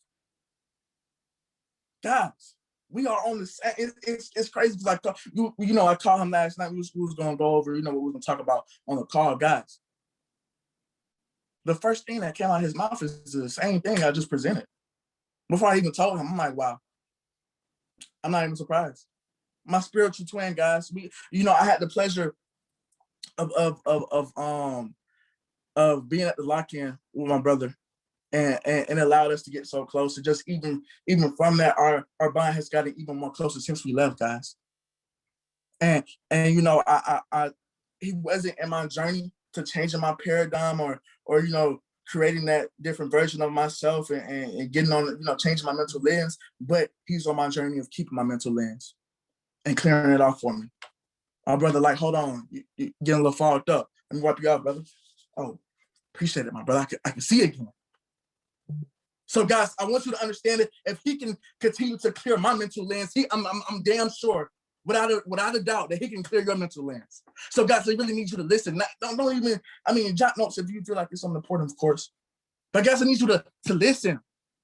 Guys, we are on the same. It's crazy because I called him last night. We was going to go over, what we were going to talk about on the call, guys. The first thing that came out of his mouth is the same thing I just presented. Before I even told him, I'm like, wow. I'm not even surprised. My spiritual twin, guys. I had the pleasure of being at the lock-in with my brother, and it allowed us to get so close. And just even from that, our bond has gotten even more closer since we left, guys. And I he wasn't in my journey to changing my paradigm or creating that different version of myself and getting on, changing my mental lens, but he's on my journey of keeping my mental lens and clearing it off for me. My brother, like, hold on, you getting a little fogged up. Let me wipe you out, brother. Oh, appreciate it, my brother. I can see again. So, guys, I want you to understand that if he can continue to clear my mental lens, I'm damn sure, without a doubt, that he can clear your mental lens. So, guys, I really need you to listen. Don't even jot notes if you feel like it's something important, of course. But, guys, I need you to listen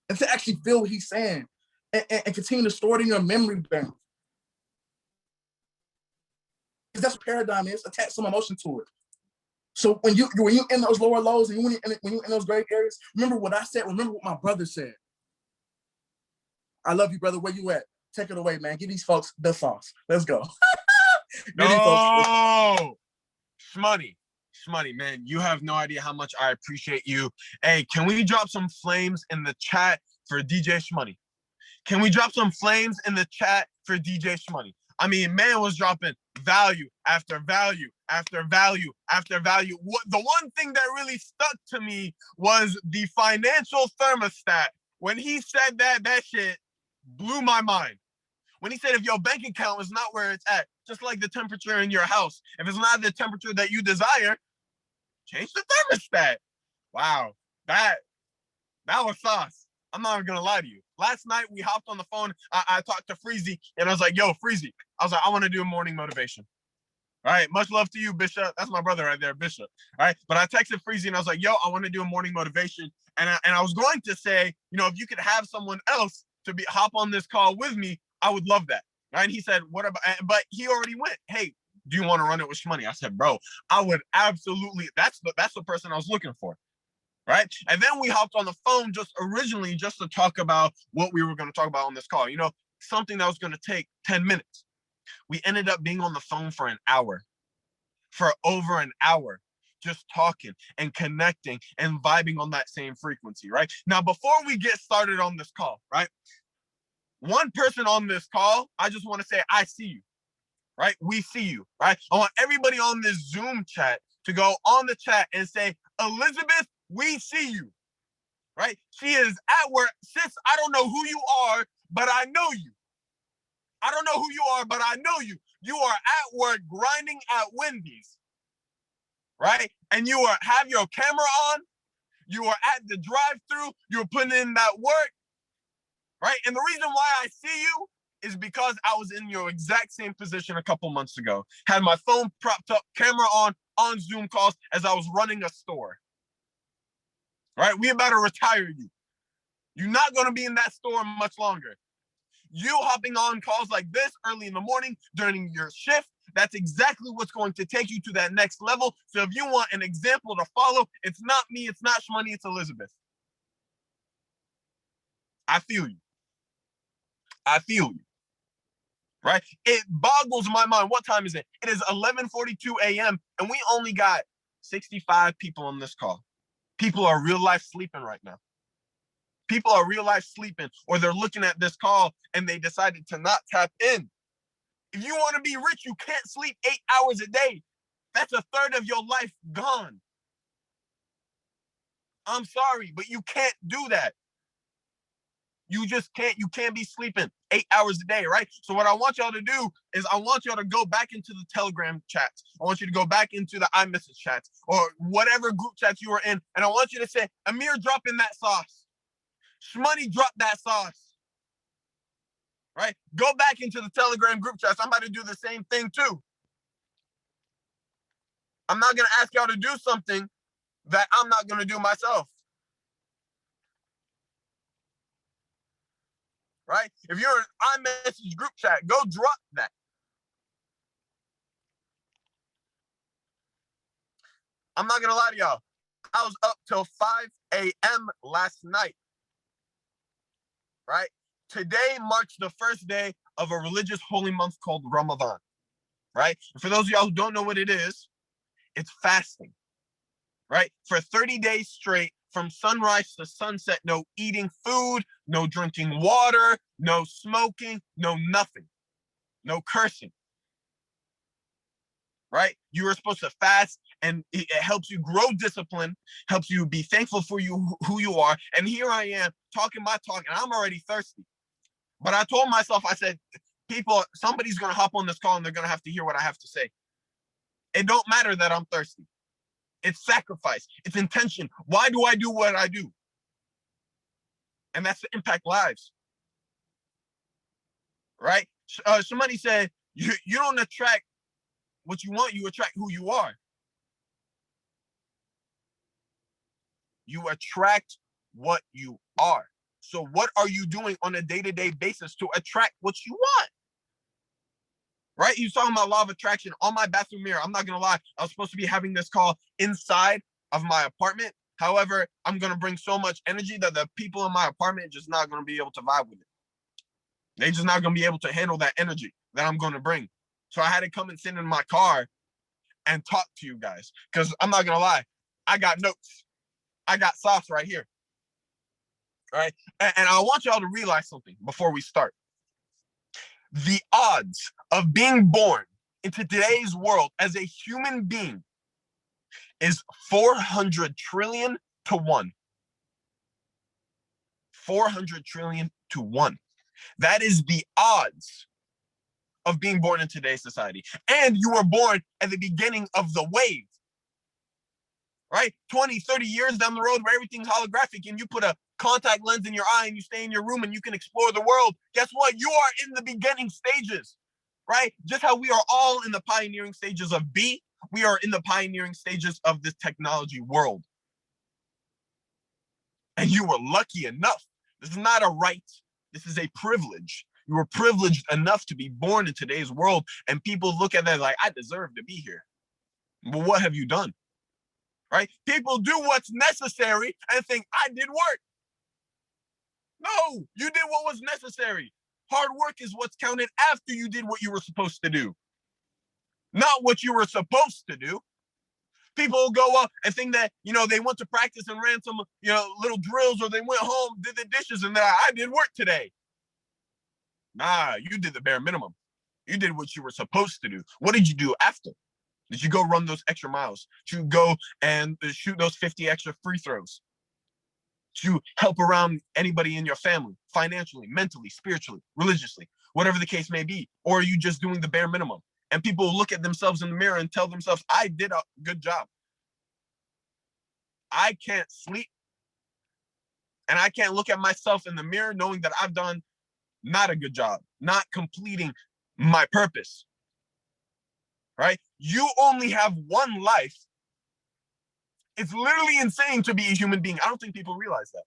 and to actually feel what he's saying and continue to store it in your memory bank. Because that's what paradigm is. Attach some emotion to it. So when you in those lower lows and when you in those gray areas, remember what I said. Remember what my brother said. I love you, brother. Where you at? Take it away, man. Give these folks the sauce. Let's go. No, ShMoney, man. You have no idea how much I appreciate you. Hey, can we drop some flames in the chat for DJ ShMoney? Can we drop some flames in the chat for DJ ShMoney? I mean, man was dropping value after value after value after value. The one thing that really stuck to me was the financial thermostat. When he said that shit blew my mind. When he said if your bank account is not where it's at, just like the temperature in your house, if it's not the temperature that you desire, change the thermostat. Wow, that was sauce. I'm not even gonna lie to you. Last night we hopped on the phone. I talked to Freezy and I was like, yo, Freezy. I was like, I want to do a morning motivation. All right, much love to you, Bishop. That's my brother right there, Bishop. All right, but I texted Freezy and I was like, yo, I want to do a morning motivation. And I was going to say, if you could have someone else to hop on this call with me, I would love that. Right? And he said, what about, but he already went, hey, do you want to run it with ShMoney? I said, bro, I would absolutely, that's the person I was looking for. Right. And then we hopped on the phone just to talk about what we were going to talk about on this call. Something that was going to take 10 minutes. We ended up being on the phone for over an hour, just talking and connecting and vibing on that same frequency. Right. Now, before we get started on this call, right, one person on this call, I just want to say, I see you. Right. We see you. Right. I want everybody on this Zoom chat to go on the chat and say, Elizabeth, we see you, right? She is at work. Sis, I don't know who you are, but I know you. I don't know who you are, but I know you. You are at work grinding at Wendy's, right? And you have your camera on. You are at the drive-thru. You're putting in that work, right? And the reason why I see you is because I was in your exact same position a couple months ago. Had my phone propped up, camera on Zoom calls as I was running a store. Right? We about to retire you. You're not going to be in that store much longer. You hopping on calls like this early in the morning during your shift, that's exactly what's going to take you to that next level. So if you want an example to follow, it's not me, it's not ShMoney, it's Elizabeth. I feel you. right? It boggles my mind. What time is it? It is 11:42 a.m. and we only got 65 people on this call. People are real life sleeping right now. People are real life sleeping, or they're looking at this call and they decided to not tap in. If you want to be rich, you can't sleep 8 hours a day. That's a third of your life gone. I'm sorry, but you can't do that. You just can't. You can't be sleeping 8 hours a day, right? So what I want y'all to do is I want y'all to go back into the Telegram chats. I want you to go back into the iMessage chats or whatever group chats you were in. And I want you to say, Amir, drop in that sauce. ShMoney, drop that sauce. Right? Go back into the Telegram group chats. I'm about to do the same thing too. I'm not going to ask y'all to do something that I'm not going to do myself. Right? If you're in iMessage group chat, go drop that. I'm not going to lie to y'all. I was up till 5 a.m. last night. Right? Today marks the first day of a religious holy month called Ramadan. Right? And for those of y'all who don't know what it is, it's fasting. Right? For 30 days straight, from sunrise to sunset, no eating food, no drinking water, no smoking, no nothing, no cursing. Right? You are supposed to fast, and it helps you grow discipline, helps you be thankful for who you are. And here I am talking my talk, and I'm already thirsty. But I told myself, I said, people, somebody's going to hop on this call, and they're going to have to hear what I have to say. It don't matter that I'm thirsty. It's sacrifice. It's intention. Why do I do what I do? And that's to impact lives. Right? ShMoney said, you don't attract what you want, you attract who you are. You attract what you are. So what are you doing on a day-to-day basis to attract what you want? Right? You're talking about law of attraction on my bathroom mirror. I'm not going to lie. I was supposed to be having this call inside of my apartment. However, I'm going to bring so much energy that the people in my apartment are just not going to be able to vibe with it. They're just not going to be able to handle that energy that I'm going to bring. So I had to come and sit in my car and talk to you guys. Because I'm not going to lie. I got notes. I got sauce right here. Right? And I want y'all to realize something before we start. The odds of being born into today's world as a human being is 400 trillion to 1. 400 trillion to 1. That is the odds of being born in today's society. And you were born at the beginning of the wave. Right? 20, 30 years down the road where everything's holographic and you put a contact lens in your eye and you stay in your room and you can explore the world. Guess what? You are in the beginning stages. Right? Just how we are all in the pioneering stages of B, we are in the pioneering stages of this technology world. And you were lucky enough. This is not a right. This is a privilege. You were privileged enough to be born in today's world. And people look at that like, I deserve to be here. But what have you done? Right? People do what's necessary and think, I did work. No, you did what was necessary. Hard work is what's counted after you did what you were supposed to do. Not what you were supposed to do. People go up and think that, they went to practice and ran some, little drills, or they went home, did the dishes, and I did work today. Nah, you did the bare minimum. You did what you were supposed to do. What did you do after? Did you go run those extra miles? Did you go and shoot those 50 extra free throws? Did you help around anybody in your family, financially, mentally, spiritually, religiously, whatever the case may be? Or are you just doing the bare minimum? And people look at themselves in the mirror and tell themselves, I did a good job. I can't sleep. And I can't look at myself in the mirror knowing that I've done not a good job, not completing my purpose. Right? You only have one life. It's literally insane to be a human being. I don't think people realize that.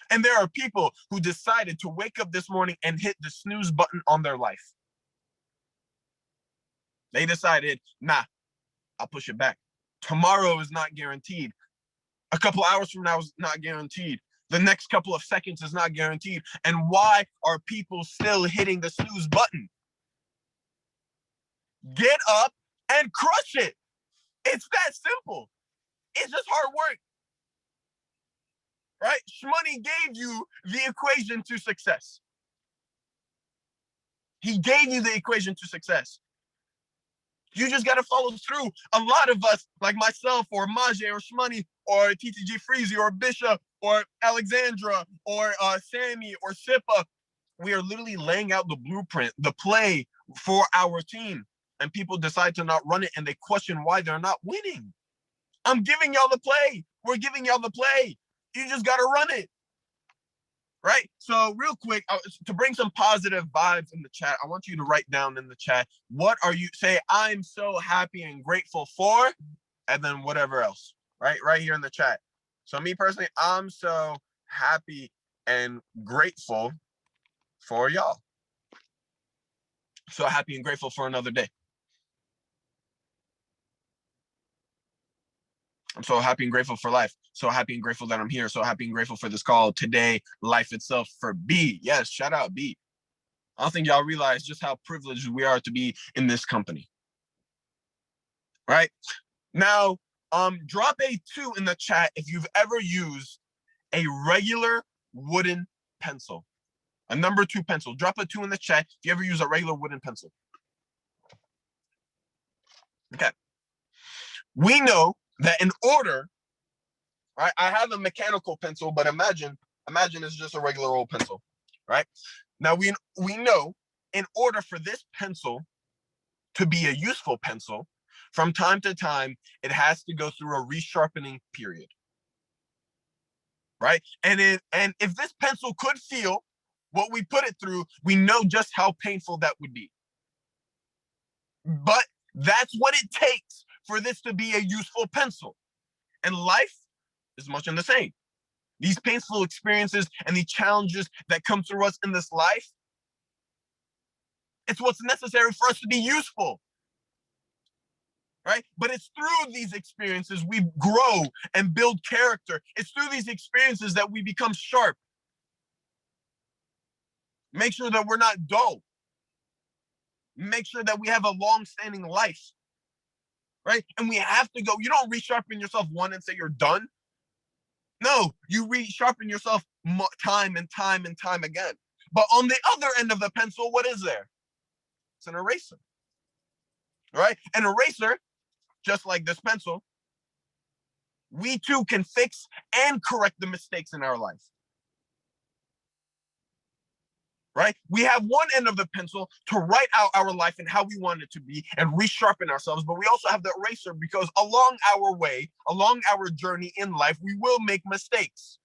And there are people who decided to wake up this morning and hit the snooze button on their life. They decided, nah, I'll push it back. Tomorrow is not guaranteed. A couple hours from now is not guaranteed. The next couple of seconds is not guaranteed. And why are people still hitting the snooze button? get up and crush it. It's that simple. It's just hard work. Right? ShMoney gave you the equation to success. He gave you the equation to success. You just got to follow through. A lot of us, like myself or Maje or ShMoney or TTG Freezy or Bishop or Alexandra or Sammy or Sipa, we are literally laying out the blueprint, the play for our team. And people decide to not run it and they question why they're not winning. I'm giving y'all the play. We're giving y'all the play. You just got to run it. Right? So real quick, to bring some positive vibes in the chat, I want you to write down in the chat, what are you, say, I'm so happy and grateful for, and then whatever else, right here in the chat. So me personally, I'm so happy and grateful for y'all. So happy and grateful for another day. I'm so happy and grateful for life. So happy and grateful that I'm here. So happy and grateful for this call today, life itself, for B. Yes, shout out B. I don't think y'all realize just how privileged we are to be in this company. Right? Now, drop a 2 in the chat if you've ever used a regular wooden pencil. A number 2 pencil. Drop a 2 in the chat if you ever use a regular wooden pencil. Okay. We know that in order, right? I have a mechanical pencil, but imagine it's just a regular old pencil, right? Now we know in order for this pencil to be a useful pencil, from time to time, it has to go through a resharpening period, right? And if this pencil could feel what we put it through, we know just how painful that would be. But that's what it takes for this to be a useful pencil. And life is much in the same. These painful experiences and the challenges that come through us in this life, it's what's necessary for us to be useful, right? But it's through these experiences we grow and build character. It's through these experiences that we become sharp. Make sure that we're not dull. Make sure that we have a long-standing life, right? And we have to go. You don't resharpen yourself one and say you're done. No, you resharpen yourself time and time and time again. But on the other end of the pencil, what is there? It's an eraser, right? An eraser, just like this pencil, we too can fix and correct the mistakes in our life, right? We have one end of the pencil to write out our life and how we want it to be and resharpen ourselves, but we also have the eraser because along our way, along our journey in life, we will make mistakes.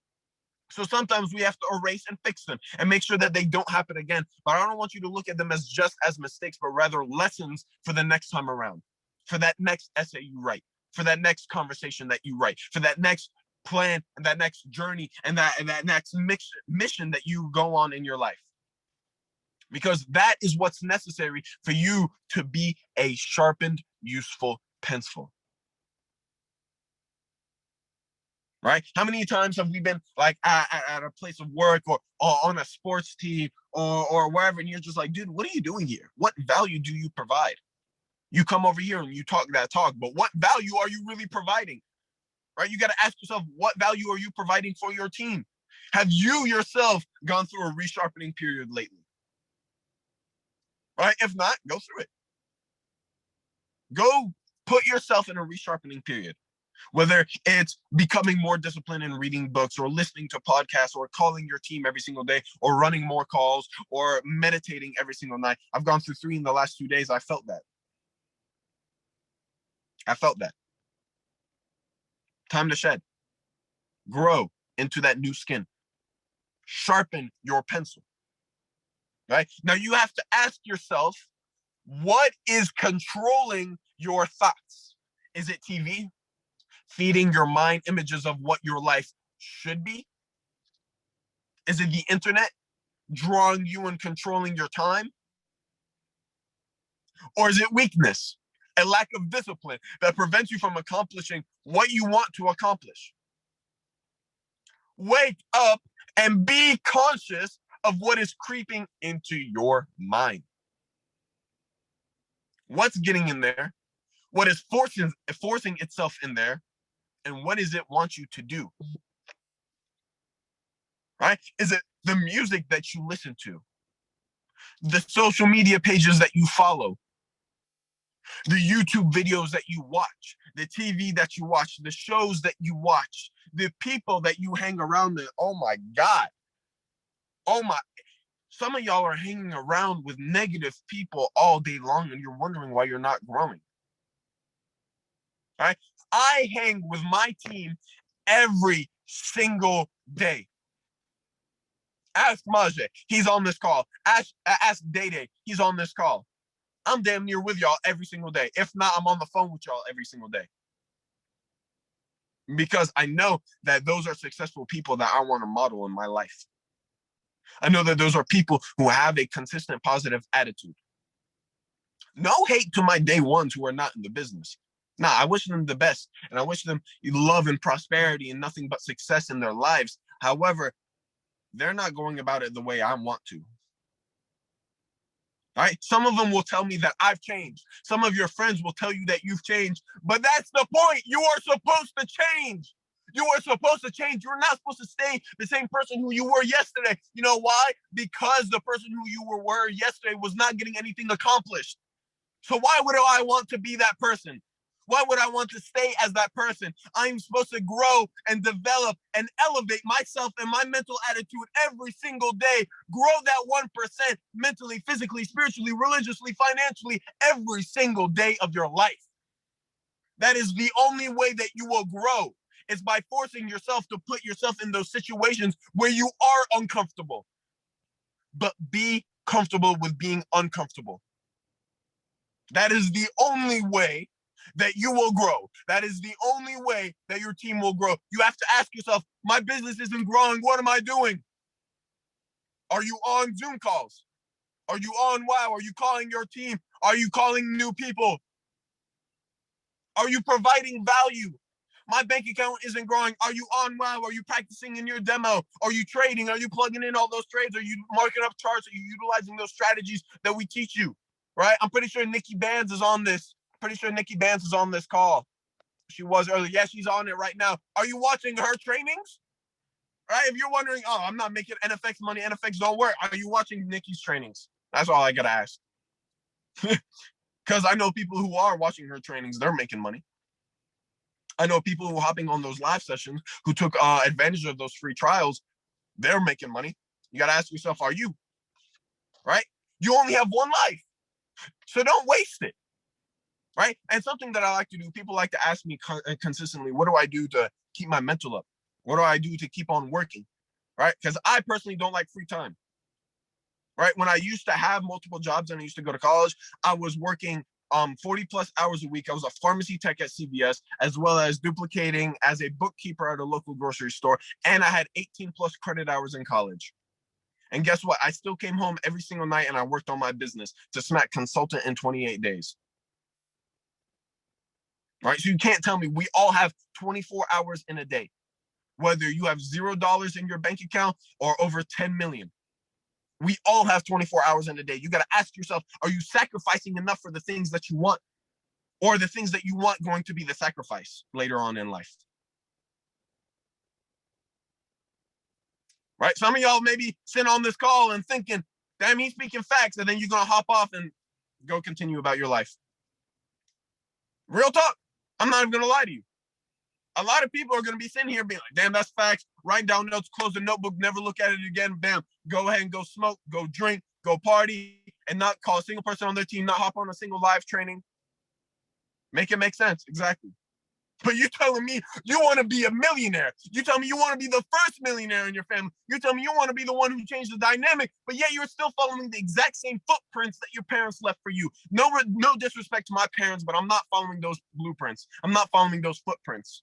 So sometimes we have to erase and fix them and make sure that they don't happen again. But I don't want you to look at them as just as mistakes, but rather lessons for the next time around, for that next essay you write, for that next conversation that you write, for that next plan and that next journey and that next mission that you go on in your life. Because that is what's necessary for you to be a sharpened, useful pencil. Right? How many times have we been like at a place of work or on a sports team or wherever, and you're just like, dude, what are you doing here? What value do you provide? You come over here and you talk that talk, but what value are you really providing? Right? You got to ask yourself, what value are you providing for your team? Have you yourself gone through a resharpening period lately? Right? If not, go through it. Go put yourself in a resharpening period. Whether it's becoming more disciplined in reading books or listening to podcasts or calling your team every single day or running more calls or meditating every single night. I've gone through 3 in the last 2 days. I felt that. Time to shed. Grow into that new skin. Sharpen your pencil. Right? Now you have to ask yourself, what is controlling your thoughts? Is it TV? Feeding your mind images of what your life should be? Is it the internet drawing you and controlling your time? Or is it weakness, a lack of discipline that prevents you from accomplishing what you want to accomplish? Wake up and be conscious of what is creeping into your mind. What's getting in there? What is forcing itself in there? And what does it want you to do? Right? Is it the music that you listen to? The social media pages that you follow? The YouTube videos that you watch? The TV that you watch? The shows that you watch? The people that you hang around with? Oh my God. Oh my. Some of y'all are hanging around with negative people all day long and you're wondering why you're not growing. Right? I hang with my team every single day. Ask Maje, he's on this call. Ask Day, he's on this call. I'm damn near with y'all every single day. If not, I'm on the phone with y'all every single day. Because I know that those are successful people that I want to model in my life. I know that those are people who have a consistent positive attitude. No hate to my day ones who are not in the business. Nah, I wish them the best. And I wish them love and prosperity and nothing but success in their lives. However, they're not going about it the way I want to. Right? Some of them will tell me that I've changed. Some of your friends will tell you that you've changed. But that's the point. You are supposed to change. You are supposed to change. You're not supposed to stay the same person who you were yesterday. You know why? Because the person who you were yesterday was not getting anything accomplished. So why would I want to be that person? Why would I want to stay as that person? I'm supposed to grow and develop and elevate myself and my mental attitude every single day. Grow that 1% mentally, physically, spiritually, religiously, financially, every single day of your life. That is the only way that you will grow. It's by forcing yourself to put yourself in those situations where you are uncomfortable. But be comfortable with being uncomfortable. That is the only way that you will grow. That is the only way that your team will grow. You have to ask yourself, my business isn't growing. What am I doing? Are you on Zoom calls? Are you on WOW? Are you calling your team? Are you calling new people? Are you providing value? My bank account isn't growing. Are you on WOW? Are you practicing in your demo? Are you trading? Are you plugging in all those trades? Are you marking up charts? Are you utilizing those strategies that we teach you? Right? I'm pretty sure Nikki Bands is on this. Pretty sure Nikki Bands is on this call. She was earlier. Yeah, she's on it right now. Are you watching her trainings? Right? If you're wondering, oh, I'm not making NFX money. NFX don't work. Are you watching Nikki's trainings? That's all I gotta ask. Because I know people who are watching her trainings. They're making money. I know people who are hopping on those live sessions who took advantage of those free trials. They're making money. You gotta ask yourself, are you? Right? You only have one life. So don't waste it. Right? And something that I like to do, people like to ask me consistently, what do I do to keep my mental up? What do I do to keep on working? Right? Because I personally don't like free time. Right? When I used to have multiple jobs and I used to go to college, I was working 40 plus hours a week. I was a pharmacy tech at CVS, as well as duplicating as a bookkeeper at a local grocery store. And I had 18 plus credit hours in college. And guess what? I still came home every single night and I worked on my business to smack consultant in 28 days. Right? So you can't tell me we all have 24 hours in a day, whether you have $0 in your bank account or over 10 million. We all have 24 hours in a day. You got to ask yourself, are you sacrificing enough for the things that you want? Or the things that you want going to be the sacrifice later on in life? Right? Some of y'all maybe sitting on this call and thinking, damn, he's speaking facts, and then you're going to hop off and go continue about your life. Real talk. I'm not even going to lie to you. A lot of people are going to be sitting here being like, damn, that's facts. Write down notes, close the notebook, never look at it again. Bam. Go ahead and go smoke, go drink, go party, and not call a single person on their team, not hop on a single live training. Make it make sense. Exactly. But you're telling me you want to be a millionaire. You tell me you want to be the first millionaire in your family. You tell me you want to be the one who changed the dynamic, but yet you're still following the exact same footprints that your parents left for you. No disrespect to my parents, but I'm not following those blueprints. I'm not following those footprints.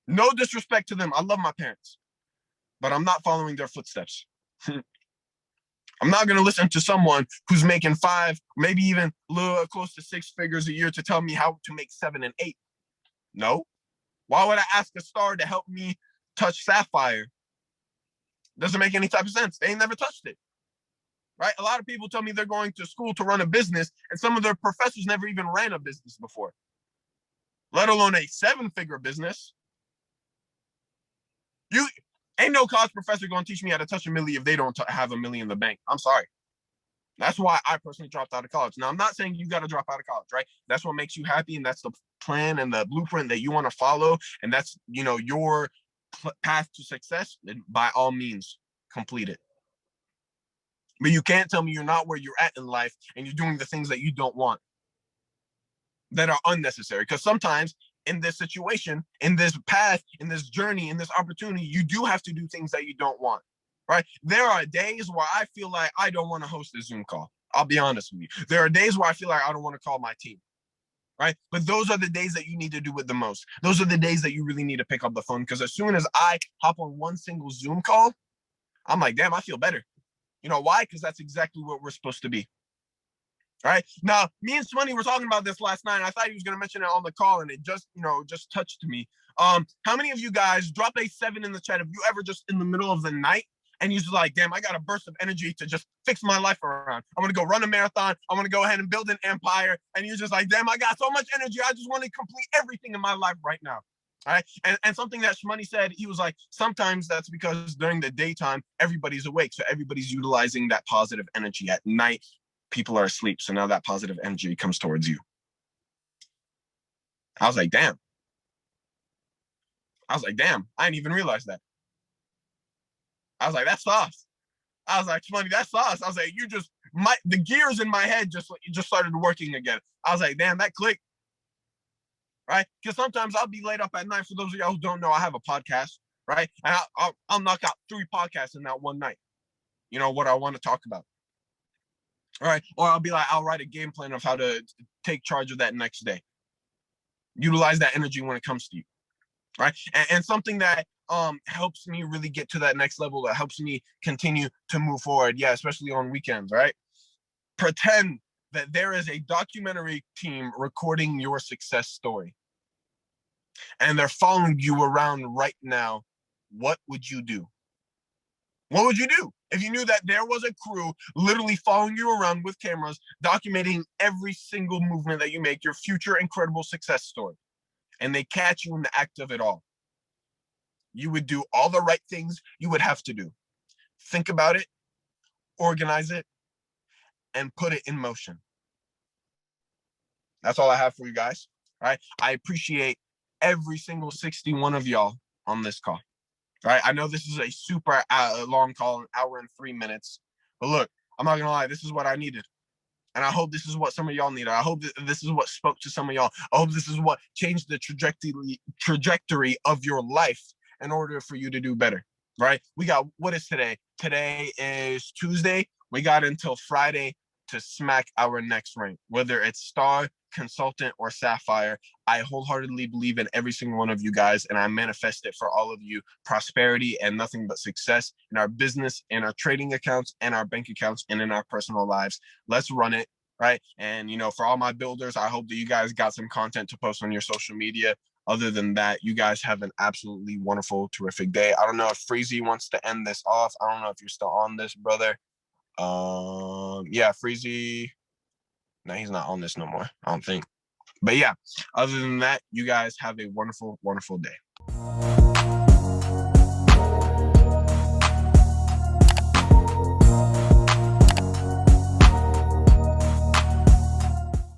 No disrespect to them. I love my parents, but I'm not following their footsteps. I'm not going to listen to someone who's making 5, maybe even a little close to 6 figures a year to tell me how to make 7 and 8. No. Why would I ask a star to help me touch sapphire? Doesn't make any type of sense. They ain't never touched it. right? A lot of people tell me they're going to school to run a business, and some of their professors never even ran a business before, let alone a 7-figure business. You ain't no college professor going to teach me how to touch $1 million if they don't have $1 million in the bank. I'm sorry. That's why I personally dropped out of college. Now, I'm not saying you got to drop out of college, right? That's what makes you happy, and that's the plan and the blueprint that you want to follow, and that's, your path to success. Then by all means, complete it. But you can't tell me you're not where you're at in life and you're doing the things that you don't want, that are unnecessary. Because sometimes in this situation, in this path, in this journey, in this opportunity, you do have to do things that you don't want. Right? There are days where I feel like I don't want to host a Zoom call. I'll be honest with you. There are days where I feel like I don't want to call my team. Right? But those are the days that you need to do it the most. Those are the days that you really need to pick up the phone, because as soon as I hop on one single Zoom call, I'm like, damn, I feel better. You know why? Because that's exactly what we're supposed to be. All right. Now, me and ShMoney were talking about this last night, and I thought he was going to mention it on the call, and it just touched me. How many of you guys drop a 7 in the chat if you ever just in the middle of the night and you're just like, damn, I got a burst of energy to just fix my life around. I'm going to go run a marathon. I'm going to go ahead and build an empire. And you're just like, damn, I got so much energy. I just want to complete everything in my life right now. All right. And something that ShMoney said, he was like, sometimes that's because during the daytime, everybody's awake. So everybody's utilizing that positive energy. At night, people are asleep. So now that positive energy comes towards you. I was like, damn. I didn't even realize that. I was like, that's sauce. I was like, ShMoney, that's sauce. I was like, the gears in my head just started working again. I was like, damn, that clicked. Right? Because sometimes I'll be laid up at night. For those of y'all who don't know, I have a podcast, right? And I'll knock out 3 podcasts in that one night. You know what I want to talk about. All right. Or I'll be like, I'll write a game plan of how to take charge of that next day. Utilize that energy when it comes to you. Right. And something that helps me really get to that next level, that helps me continue to move forward. Yeah, especially on weekends, right? Pretend that there is a documentary team recording your success story, and they're following you around right now. What would you do? What would you do if you knew that there was a crew literally following you around with cameras, documenting every single movement that you make, your future incredible success story, and they catch you in the act of it all? You would do all the right things you would have to do. Think about it, organize it, and put it in motion. That's all I have for you guys. All right. I appreciate every single 61 of y'all on this call. All right. I know this is a super long call, an hour and 3 minutes. But look, I'm not going to lie. This is what I needed. And I hope this is what some of y'all needed. I hope this is what spoke to some of y'all. I hope this is what changed the trajectory of your life in order for you to do better. Right? We got, what is today? Today is Tuesday. We got until Friday to smack our next rank, whether it's Star, Consultant, or Sapphire. I wholeheartedly believe in every single one of you guys, and I manifest it for all of you: prosperity and nothing but success in our business, in our trading accounts, and our bank accounts, and in our personal lives. Let's run it, right? And for all my builders, I hope that you guys got some content to post on your social media. Other than that, you guys have an absolutely wonderful, terrific day. I don't know if Freezy wants to end this off. I don't know if you're still on this, brother. Yeah, Freezy. No, he's not on this no more, I don't think. But yeah, other than that, you guys have a wonderful, wonderful day.